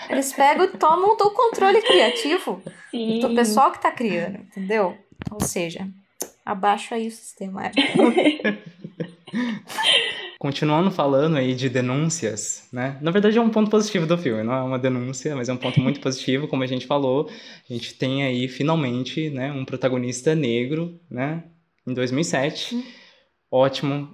Eles pegam e tomam o controle criativo do pessoal que tá criando, entendeu? Ou seja, abaixa aí o sistema. Continuando falando aí de denúncias, né? Na verdade é um ponto positivo do filme, não é uma denúncia, mas é um ponto muito positivo, como a gente falou. A gente tem aí, finalmente, né, um protagonista negro, né? Em 2007. Ótimo,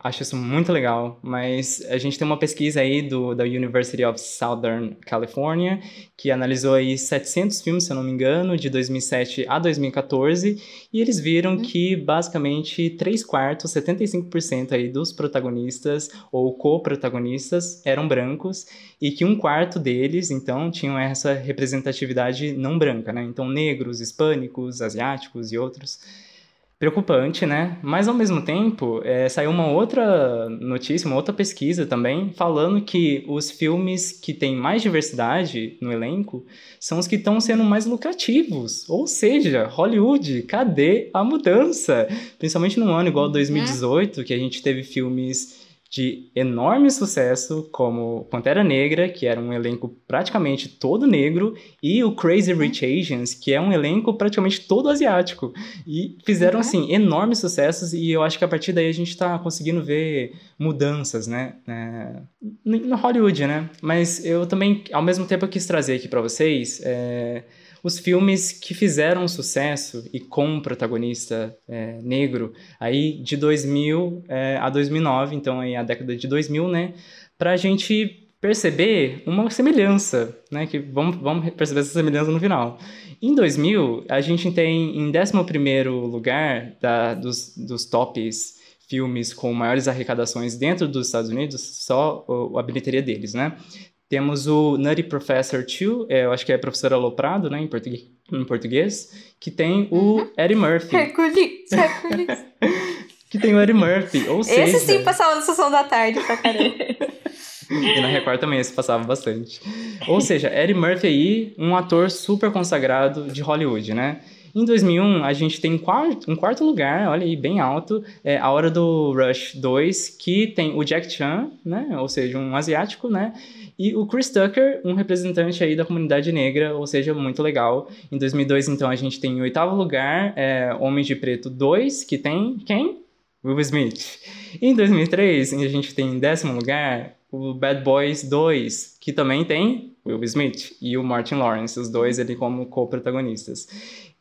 acho isso muito legal, mas a gente tem uma pesquisa aí da University of Southern California, que analisou aí 700 filmes, se eu não me engano, de 2007 a 2014, e eles viram que basicamente 3/4, 75% aí dos protagonistas ou co-protagonistas eram brancos, e que 1/4 deles, então, tinham essa representatividade não branca, né? Então, negros, hispânicos, asiáticos e outros. Preocupante, né? Mas, ao mesmo tempo, saiu uma outra notícia, uma outra pesquisa também, falando que os filmes que têm mais diversidade no elenco são os que estão sendo mais lucrativos. Ou seja, Hollywood, cadê a mudança? Principalmente num ano igual 2018, que a gente teve filmes de enorme sucesso, como Pantera Negra, que era um elenco praticamente todo negro, e o Crazy Rich Asians, que é um elenco praticamente todo asiático. E fizeram, assim, enormes sucessos, e eu acho que a partir daí a gente tá conseguindo ver mudanças, né, no Hollywood, né? Mas eu também, ao mesmo tempo, eu quis trazer aqui para vocês os filmes que fizeram sucesso e com um protagonista negro, aí de 2000 a 2009, então aí a década de 2000, né, pra gente perceber uma semelhança, né, que vamos perceber essa semelhança no final. Em 2000, a gente tem em 11º lugar dos tops filmes com maiores arrecadações dentro dos Estados Unidos, só a bilheteria deles, né? Temos o Nutty Professor 2, eu acho que é Professor Aloprado, né, em português, que tem o Eddie Murphy. Hercules. Que tem o Eddie Murphy, ou seja... Esse sim passava na Sessão da Tarde pra caramba. E na Record também esse passava bastante. Ou seja, Eddie Murphy aí, um ator super consagrado de Hollywood, né? Em 2001, a gente tem um quarto lugar, olha aí, bem alto, A Hora do Rush 2, que tem o Jack Chan, né, ou seja, um asiático, né, e o Chris Tucker, um representante aí da comunidade negra, ou seja, muito legal. Em 2002, então, a gente tem em 8º lugar, Homens de Preto 2, que tem quem? Will Smith. E em 2003, a gente tem em 10º lugar o Bad Boys 2, que também tem Will Smith e o Martin Lawrence, os dois ali como co-protagonistas.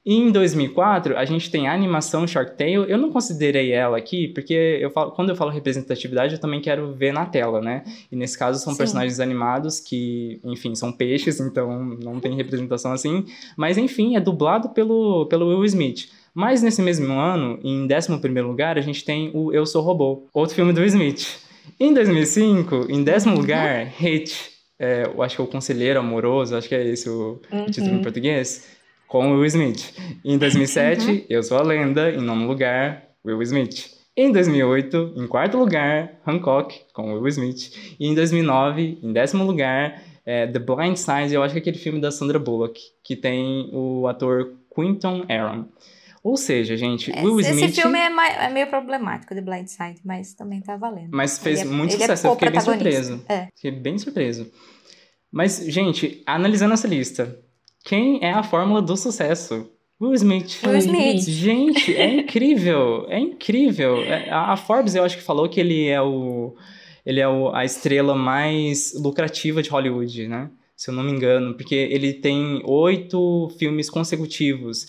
E em 2004, a gente tem a animação Shark Tale. Eu não considerei ela aqui, porque quando eu falo representatividade, eu também quero ver na tela, né? E nesse caso são personagens animados que, enfim, são peixes, então não tem representação assim. Mas, enfim, é dublado pelo Will Smith. Mas nesse mesmo ano, em 11º lugar, a gente tem o Eu Sou Robô, outro filme do Will Smith. Em 2005, em 10º lugar, Hate, eu acho que é O Conselheiro Amoroso, acho que é esse o título em português, com o Will Smith. Em 2007, Eu Sou a Lenda, em 9º lugar, Will Smith. Em 2008, em 4º lugar, Hancock, com Will Smith. E em 2009, em 10º lugar, The Blind Side, eu acho que é aquele filme da Sandra Bullock, que tem o ator Quinton Aaron. Ou seja, gente, Will Smith... Esse filme é meio problemático, The Blind Side, mas também tá valendo. Mas fez muito sucesso, eu fiquei bem surpreso. Fiquei bem surpreso. Mas, gente, analisando essa lista, quem é a fórmula do sucesso? Will Smith. Will Smith. Gente, é incrível, é incrível. A Forbes, eu acho que falou que ele é a estrela mais lucrativa de Hollywood, né? Se eu não me engano, porque ele tem 8 filmes consecutivos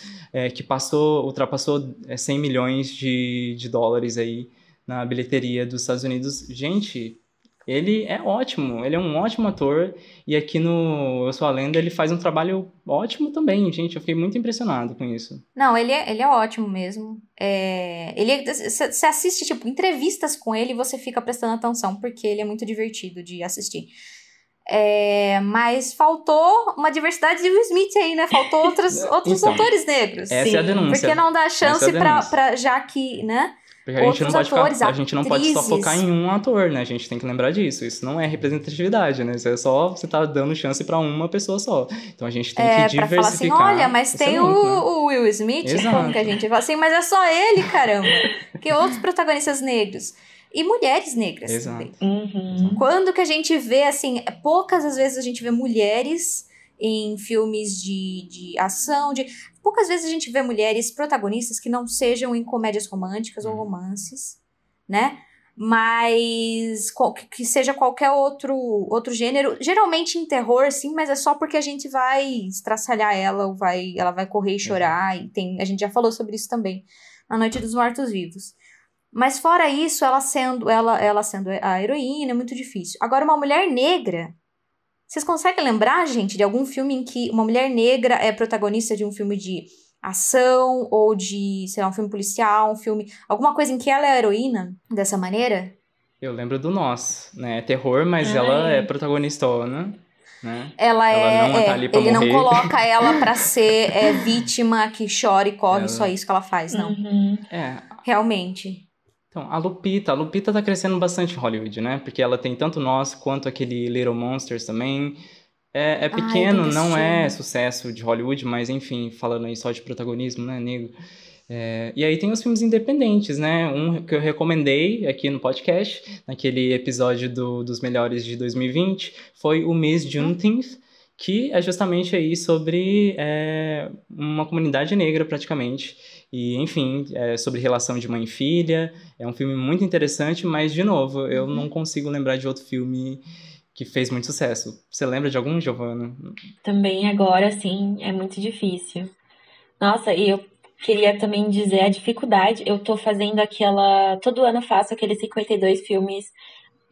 que ultrapassou 100 milhões de dólares aí na bilheteria dos Estados Unidos. Gente, ele é ótimo, ele é um ótimo ator, e aqui no Eu Sou a Lenda ele faz um trabalho ótimo também, gente, eu fiquei muito impressionado com isso. Não, ele é ótimo mesmo. Você assiste, tipo, entrevistas com ele e você fica prestando atenção, porque ele é muito divertido de assistir. Mas faltou uma diversidade de Will Smith aí, né? Faltou outros Então, atores negros. Essa é a denúncia. Porque não dá chance pra já que, né? Porque a gente não pode só focar em um ator, né? A gente tem que lembrar disso. Isso não é representatividade, né? Isso é só você tá dando chance pra uma pessoa só. Então a gente tem que diversificar. Pra falar assim, olha, mas tem o Will Smith, como que a gente fala assim, mas é só ele, caramba. Que outros protagonistas negros. E mulheres negras também. Quando que a gente vê, assim, poucas às vezes a gente vê mulheres em filmes de ação, poucas vezes a gente vê mulheres protagonistas que não sejam em comédias românticas ou romances, né? Mas que seja qualquer outro gênero, geralmente em terror, sim, mas é só porque a gente vai estraçalhar ela, ou ela vai correr e chorar, e a gente já falou sobre isso também, na Noite dos Mortos-Vivos. Mas fora isso, ela sendo a heroína, é muito difícil. Agora, uma mulher negra... Vocês conseguem lembrar, gente, de algum filme em que uma mulher negra é protagonista de um filme de ação, ou de, sei lá, um filme policial, alguma coisa em que ela é a heroína dessa maneira? Eu lembro do Nós, né? É terror, mas ela é protagonistona, né? Ela não tá ali pra ele morrer. não coloca ela pra ser vítima que chora e corre, só isso que ela faz, não. Realmente. Então, a Lupita tá crescendo bastante em Hollywood, né? Porque ela tem tanto Nós quanto aquele Little Monsters também. É pequeno, não é sucesso de Hollywood, mas enfim, falando aí só de protagonismo, né, negro. E aí tem os filmes independentes, né? Um que eu recomendei aqui no podcast, naquele episódio dos melhores de 2020, foi o Miss Juneteenth, que é justamente aí sobre uma comunidade negra, praticamente. E, enfim, sobre relação de mãe e filha. É um filme muito interessante, mas, de novo, eu não consigo lembrar de outro filme que fez muito sucesso. Você lembra de algum, Giovana? Também agora, sim, é muito difícil. Nossa, e eu queria também dizer a dificuldade. Eu tô fazendo todo ano eu faço aqueles 52 filmes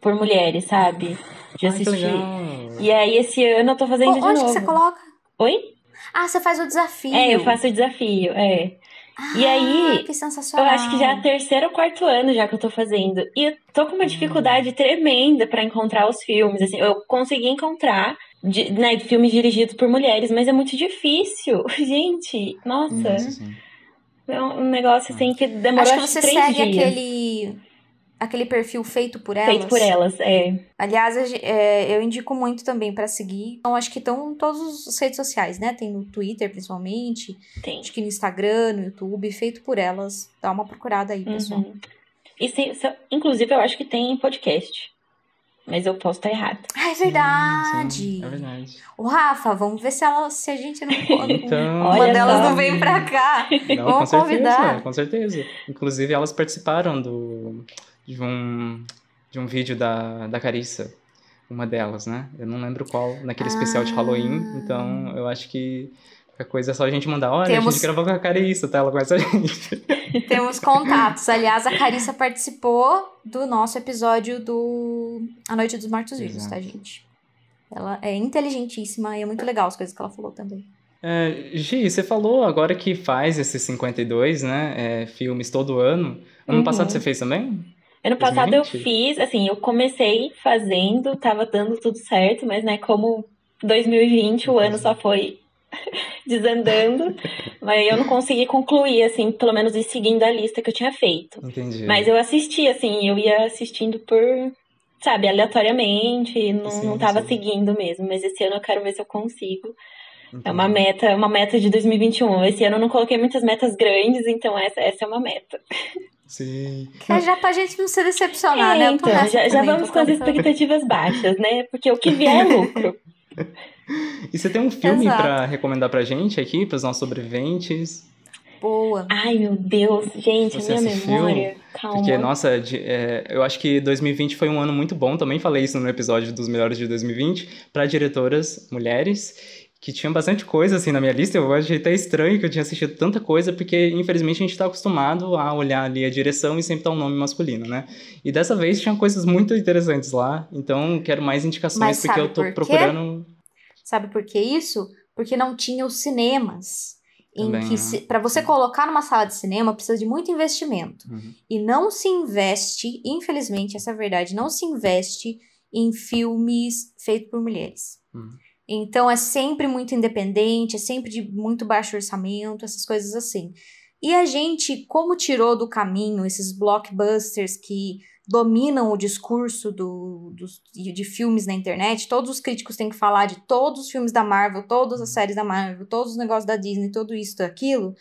por mulheres, sabe? De assistir. Que legal. E aí, esse ano eu tô fazendo de novo. Onde que você coloca? Oi? Ah, você faz o desafio. Eu faço o desafio, E aí, que sensacional. eu acho que já é 3º ou 4º ano já que eu tô fazendo. E eu tô com uma dificuldade tremenda pra encontrar os filmes. Assim, eu consegui encontrar filmes dirigidos por mulheres, mas é muito difícil. Gente, nossa. É um negócio assim que demorou acho que você 3 segue dias. aquele perfil feito por elas. Feito por elas, Aliás, eu indico muito também pra seguir. Então, acho que estão em todas as redes sociais, né? Tem no Twitter, principalmente. Tem. Acho que no Instagram, no YouTube. Feito por elas. Dá uma procurada aí, pessoal. E inclusive, eu acho que tem podcast. Mas eu posso estar errada. Ah, é verdade. Sim, é verdade. Ô, Rafa, vamos ver se a gente não... Então... Uma delas não vem pra cá. Não, vamos convidar. Com certeza. Inclusive, elas participaram de um vídeo da Carissa, uma delas, né? Eu não lembro qual, naquele especial de Halloween, então eu acho que qualquer coisa é só a gente mandar, olha, a gente gravou com a Carissa, tá? Ela conhece a gente. Temos contatos. Aliás, a Carissa participou do nosso episódio do A Noite dos Mortos-Vivos, tá, gente? Ela é inteligentíssima e é muito legal as coisas que ela falou também. Gi, você falou agora que faz esses 52, né, filmes todo ano. Ano passado você fez também? Ano passado eu 2020? fiz, assim, eu comecei fazendo, tava dando tudo certo, mas, né, como 2020 o ano só foi desandando, mas eu não consegui concluir, assim, pelo menos ir seguindo a lista que eu tinha feito. Entendi. Mas eu assisti, assim, eu ia assistindo por, sabe, aleatoriamente, não tava sim. seguindo mesmo, mas esse ano eu quero ver se eu consigo. É Entendi. uma meta de 2021. Esse ano eu não coloquei muitas metas grandes, então essa é uma meta. Sim. Que é já pra gente não se decepcionar, né? Eu tô Então, nessa já também, vamos tô com as tentando. expectativas baixas, né? Porque o que vier é lucro. E você tem um filme Exato. pra recomendar pra gente aqui, pros nossos sobreviventes? Boa. Ai, meu Deus, gente, a Você minha assistiu? memória. Calma. Porque, nossa, eu acho que 2020 foi um ano muito bom. Também falei isso no episódio dos melhores de 2020, para diretoras mulheres, que tinha bastante coisa assim na minha lista. Eu achei até estranho que eu tinha assistido tanta coisa, porque infelizmente a gente tá acostumado a olhar ali a direção e sempre tá um nome masculino, né? E dessa vez tinha coisas muito interessantes lá, então quero mais indicações, Mas porque eu sabe tô por quê? procurando Sabe por que isso? Porque não tinha os cinemas. Em também, que, né? para você colocar numa sala de cinema, precisa de muito investimento. Uhum. E não se investe, infelizmente, essa é a verdade, não se investe em filmes feitos por mulheres. Uhum. Então é sempre muito independente, é sempre de muito baixo orçamento, essas coisas assim. E a gente, como tirou do caminho esses blockbusters que dominam o discurso de filmes na internet, todos os críticos têm que falar de todos os filmes da Marvel, todas as séries da Marvel, todos os negócios da Disney, tudo isso, aquilo.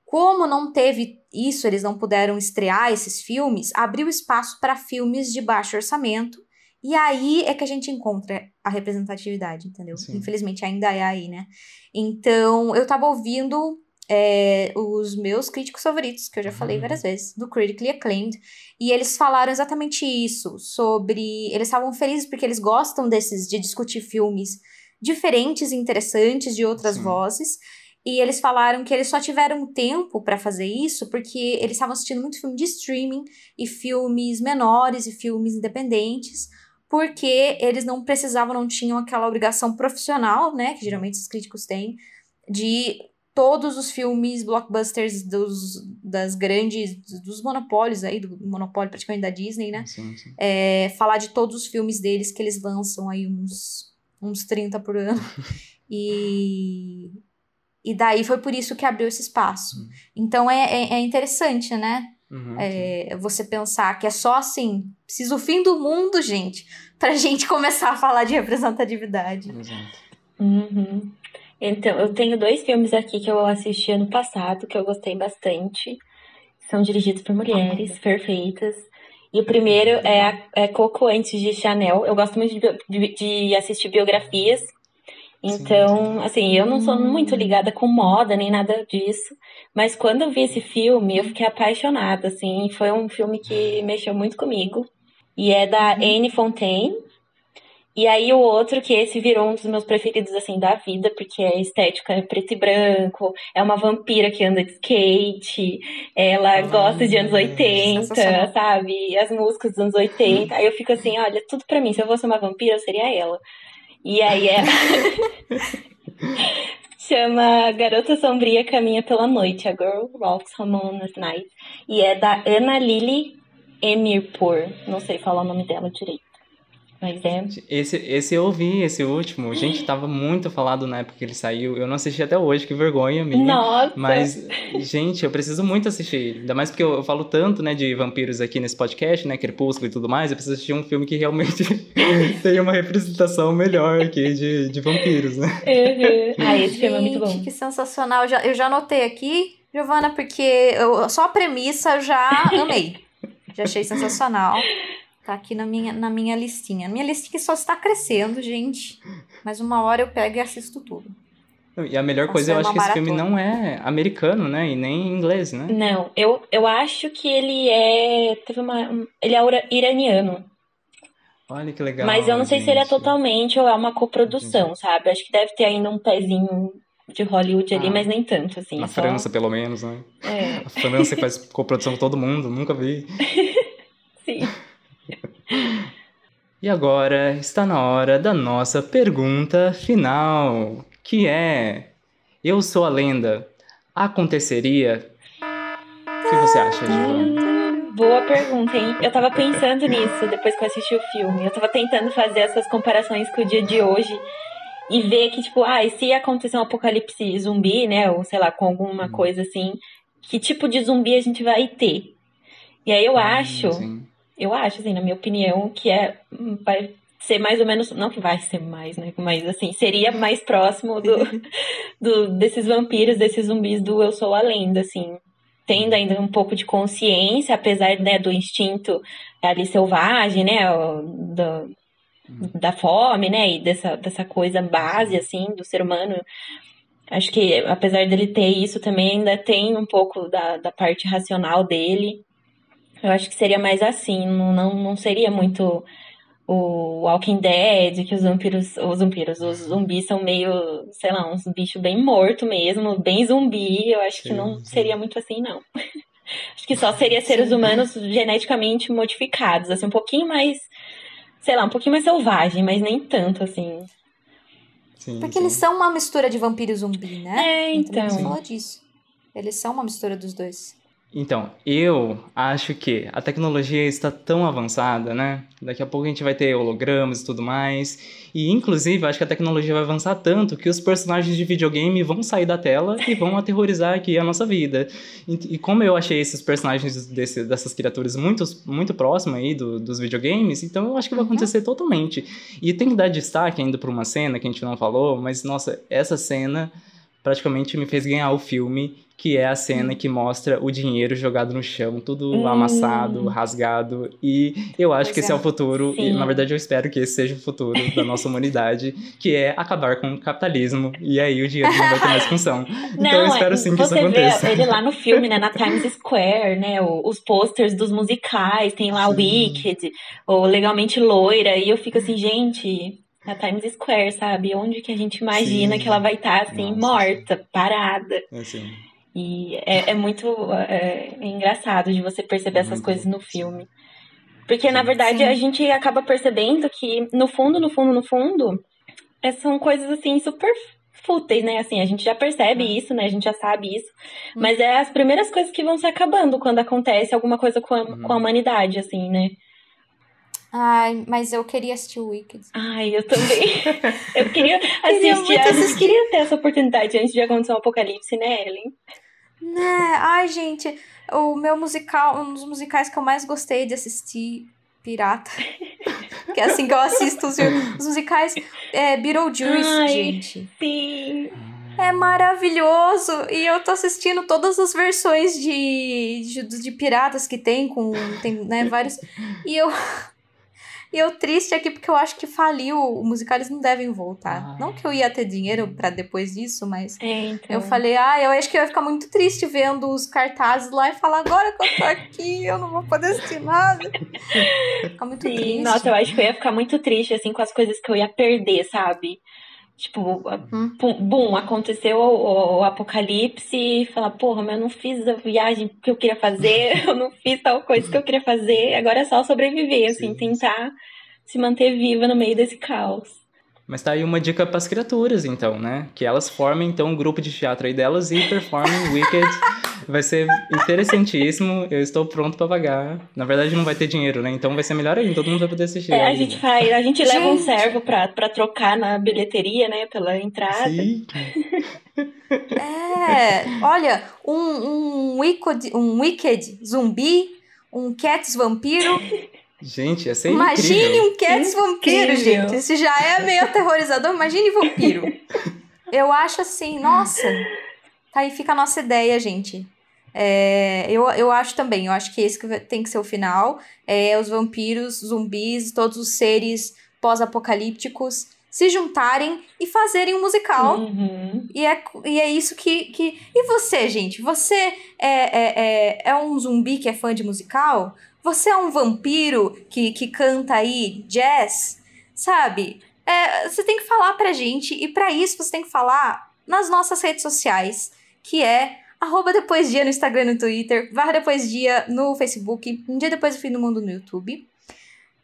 Como não teve isso, eles não puderam estrear esses filmes, abriu espaço para filmes de baixo orçamento. E aí é que a gente encontra a representatividade, entendeu? Sim. Infelizmente ainda é aí, né? Então, eu tava ouvindo os meus críticos favoritos, que eu já falei várias vezes, do Critically Acclaimed, e eles falaram exatamente isso, sobre... Eles estavam felizes porque eles gostam de discutir filmes diferentes e interessantes de outras vozes, e eles falaram que eles só tiveram tempo pra fazer isso porque eles estavam assistindo muito filme de streaming e filmes menores e filmes independentes, porque eles não precisavam, não tinham aquela obrigação profissional, né, que geralmente os críticos têm, de todos os filmes blockbusters das grandes, dos monopólios aí, do monopólio praticamente da Disney, né, Sim. falar de todos os filmes deles, que eles lançam aí uns 30 por ano, e daí foi por isso que abriu esse espaço. Então é interessante, né? Você pensar que é só assim, precisa o fim do mundo, gente, pra gente começar a falar de representatividade. Exato. Uhum. Então, eu tenho 2 filmes aqui que eu assisti ano passado, que eu gostei bastante. São dirigidos por mulheres perfeitas. E o primeiro é Coco Antes de Chanel. Eu gosto muito de assistir biografias. Então, assim, eu não sou muito ligada com moda, nem nada disso. Mas quando eu vi esse filme, eu fiquei apaixonada, assim. Foi um filme que mexeu muito comigo. E é da Anne Fontaine. E aí o outro, que esse virou um dos meus preferidos, assim, da vida, porque a estética é preto e branco, é uma vampira que anda de skate, ela gosta de anos 80, sabe? E as músicas dos anos 80. Aí eu fico assim, olha, tudo pra mim, se eu fosse uma vampira, eu seria ela. E aí chama Garota Sombria Caminha pela Noite, A Girl Walks Home at Night. E é da Ana Lily Emirpour. Não sei falar o nome dela direito. Mas Esse eu ouvi, esse último. Gente, tava muito falado na época que ele saiu. Eu não assisti até hoje, que vergonha minha. Nossa! Mas, gente, eu preciso muito assistir. Ainda mais porque eu falo tanto, né, de vampiros aqui nesse podcast, né, Crepúsculo e tudo mais. Eu preciso assistir um filme que realmente tenha uma representação melhor aqui de vampiros, né? Esse filme é muito bom. Que sensacional. Eu já anotei aqui, Giovana, porque só a premissa eu já amei. Já achei sensacional. Tá aqui na minha listinha. Minha listinha só está crescendo, gente. Mas uma hora eu pego e assisto tudo. E a melhor coisa, eu acho que esse filme não é americano, né? E nem inglês, né? Não, eu acho que ele é... ele é iraniano. Olha que legal. Mas eu não sei se ele é totalmente ou é uma coprodução, sabe? Acho que deve ter ainda um pezinho de Hollywood ali, mas nem tanto, assim. Na França, pelo menos, né? A França faz coprodução com todo mundo, nunca vi. Sim. E agora está na hora da nossa pergunta final, que é: Eu Sou a Lenda aconteceria? O que você acha, Giovana? Boa pergunta, hein? Eu tava pensando nisso depois que eu assisti o filme. Eu tava tentando fazer essas comparações com o dia de hoje e ver que, tipo, e se acontecer um apocalipse zumbi, né? Ou sei lá, com alguma coisa assim, que tipo de zumbi a gente vai ter? E aí eu acho, assim, na minha opinião, que vai ser mais ou menos, não que vai ser mais, né? Mas assim, seria mais próximo desses vampiros, desses zumbis do Eu Sou a Lenda, assim. Tendo ainda um pouco de consciência, apesar, né, do instinto ali selvagem, né, da fome, né, e dessa coisa base, assim, do ser humano. Acho que, apesar dele ter isso, também ainda tem um pouco da parte racional dele. Eu acho que seria mais assim, não seria muito o Walking Dead, que os zumbis são meio, sei lá, uns bichos bem morto mesmo, bem zumbi. Eu acho que não seria muito assim, não. Acho que só seria seres humanos geneticamente modificados, assim, um pouquinho mais, sei lá, um pouquinho mais selvagem, mas nem tanto, assim. Porque eles são uma mistura de vampiro e zumbi, né? Então. A gente falou disso. Eles são uma mistura dos dois. Então, eu acho que a tecnologia está tão avançada, né? Daqui a pouco a gente vai ter hologramas e tudo mais. E, inclusive, acho que a tecnologia vai avançar tanto que os personagens de videogame vão sair da tela e vão aterrorizar aqui a nossa vida. E como eu achei esses personagens dessas criaturas muito próximos aí dos videogames, então eu acho que vai acontecer totalmente. E tem que dar destaque ainda para uma cena que a gente não falou, mas, nossa, essa cena praticamente me fez ganhar o filme, que é a cena que mostra o dinheiro jogado no chão, tudo amassado, rasgado, e eu acho que esse é o futuro, e na verdade eu espero que esse seja o futuro da nossa humanidade, que é acabar com o capitalismo, e aí o dinheiro não vai ter mais função. Então eu espero sim que isso aconteça. Você vê ele lá no filme, né, na Times Square, né, os posters dos musicais, tem lá o Wicked, o Legalmente Loira, e eu fico assim, gente, na Times Square, sabe, onde que a gente imagina que ela vai estar, assim, morta, parada. Assim. E é muito engraçado de você perceber essas coisas no filme. Porque, na verdade, a gente acaba percebendo que, no fundo, são coisas, assim, super fúteis, né? Assim, a gente já percebe isso, né? A gente já sabe isso. Mas é as primeiras coisas que vão se acabando quando acontece alguma coisa com a humanidade, assim, né? Ai, mas eu queria assistir o Wicked. Ai, eu também. Eu queria assistir. A gente queria ter essa oportunidade antes de acontecer um apocalipse, né, Ellen? Né? Ai, gente, o meu musical, um dos musicais que eu mais gostei de assistir, pirata, que é assim que eu assisto os musicais, é Beetlejuice, gente. Sim. É maravilhoso, e eu tô assistindo todas as versões de piratas que tem, né, vários, e eu triste aqui porque eu acho que faliu o musical, eles não devem voltar. Não que eu ia ter dinheiro pra depois disso, mas então. Eu falei, eu acho que eu ia ficar muito triste vendo os cartazes lá e falar, agora que eu tô aqui, eu não vou poder assistir nada. Ficar muito triste. Nossa, eu acho que eu ia ficar muito triste, assim, com as coisas que eu ia perder, sabe? Tipo, aconteceu o apocalipse e falar, porra, mas eu não fiz a viagem que eu queria fazer, eu não fiz tal coisa que eu queria fazer, agora é só sobreviver, assim, tentar se manter viva no meio desse caos. Mas tá aí uma dica pras criaturas, então, né? Que elas formem, então, um grupo de teatro aí delas e performem Wicked. Vai ser interessantíssimo, eu estou pronto pra pagar. Na verdade, não vai ter dinheiro, né? Então vai ser melhor ainda, todo mundo vai poder assistir. A gente leva um servo pra trocar na bilheteria, né? Pela entrada. Sim. Olha, um Wicked zumbi, um Cats vampiro. Gente, ia ser Imagine incrível. um Cats vampiro, gente. Esse já é meio aterrorizador, imagine vampiro. Eu acho assim, nossa. Tá aí, fica a nossa ideia, gente. Eu acho também, eu acho que esse que tem que ser o final. Os vampiros, zumbis, todos os seres pós-apocalípticos se juntarem e fazerem um musical. E é isso que... E você, gente? Você é um zumbi que é fã de musical? Você é um vampiro que canta aí jazz? Sabe? Você tem que falar pra gente, e pra isso você tem que falar nas nossas redes sociais, que é @depoisdia no Instagram e no Twitter, /depoisdia no Facebook, Um Dia Depois do Fim do Mundo no YouTube.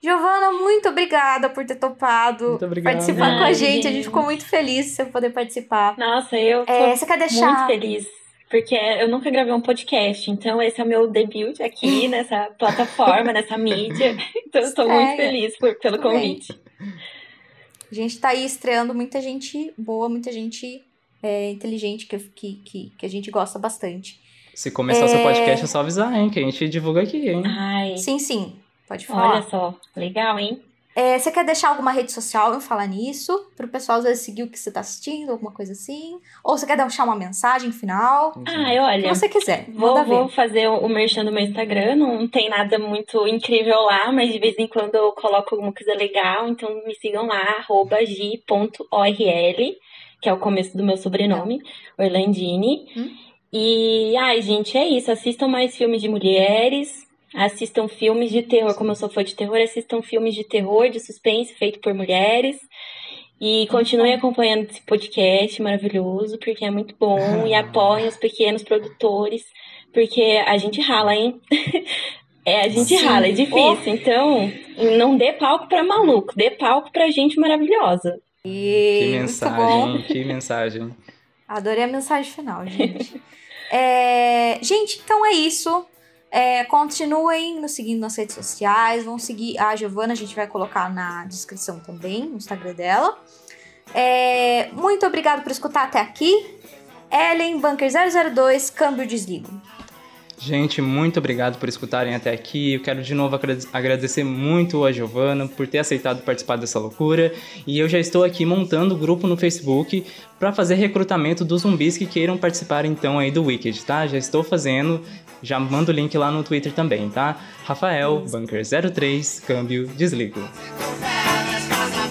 Giovana, muito obrigada por ter topado Muito obrigado. participar com a Ai, gente. A gente. gente ficou muito feliz de você poder participar. Nossa, eu tô Você quer deixar... muito feliz. Porque eu nunca gravei um podcast, então esse é o meu debut aqui nessa plataforma, nessa mídia. Então eu tô muito feliz pelo Tudo bem. convite. A gente tá aí estreando muita gente boa, muita gente inteligente que a gente gosta bastante. Se começar o seu podcast é só avisar, hein? Que a gente divulga aqui, hein? Ai, Sim, pode falar. olha só, legal, hein? Você quer deixar alguma rede social em falar nisso? Pro pessoal às vezes seguir o que você tá assistindo, alguma coisa assim? Ou você quer deixar uma mensagem final? Ai, O que olha, você quiser. Manda vou ver. fazer o merchan do meu Instagram, não tem nada muito incrível lá, mas de vez em quando eu coloco alguma coisa legal, então me sigam lá, @gi.orl, que é o começo do meu sobrenome, Orlandini. E, ai, gente, é isso, assistam mais filmes de mulheres, assistam filmes de terror, como eu sou fã de terror, assistam filmes de terror, de suspense, feito por mulheres. E continuem acompanhando esse podcast maravilhoso, porque é muito bom. E apoiem os pequenos produtores, porque a gente rala, hein? A gente rala, é difícil. Então, não dê palco pra maluco, dê palco pra gente maravilhosa. Que Muito bom. mensagem, que mensagem. Adorei a mensagem final, gente. Gente, então é isso. Continuem nos seguindo nas redes sociais. Vão seguir a Giovana, a gente vai colocar na descrição também, no Instagram dela. Muito obrigado por escutar até aqui. Ellen, Bunker 002, câmbio desligo. Gente, muito obrigado por escutarem até aqui. Eu quero de novo agradecer muito a Giovana por ter aceitado participar dessa loucura. E eu já estou aqui montando o grupo no Facebook para fazer recrutamento dos zumbis que queiram participar então aí do Wicked, tá? Já estou fazendo, já mando o link lá no Twitter também, tá? Rafael, Bunker 03, câmbio desligo. Let's go.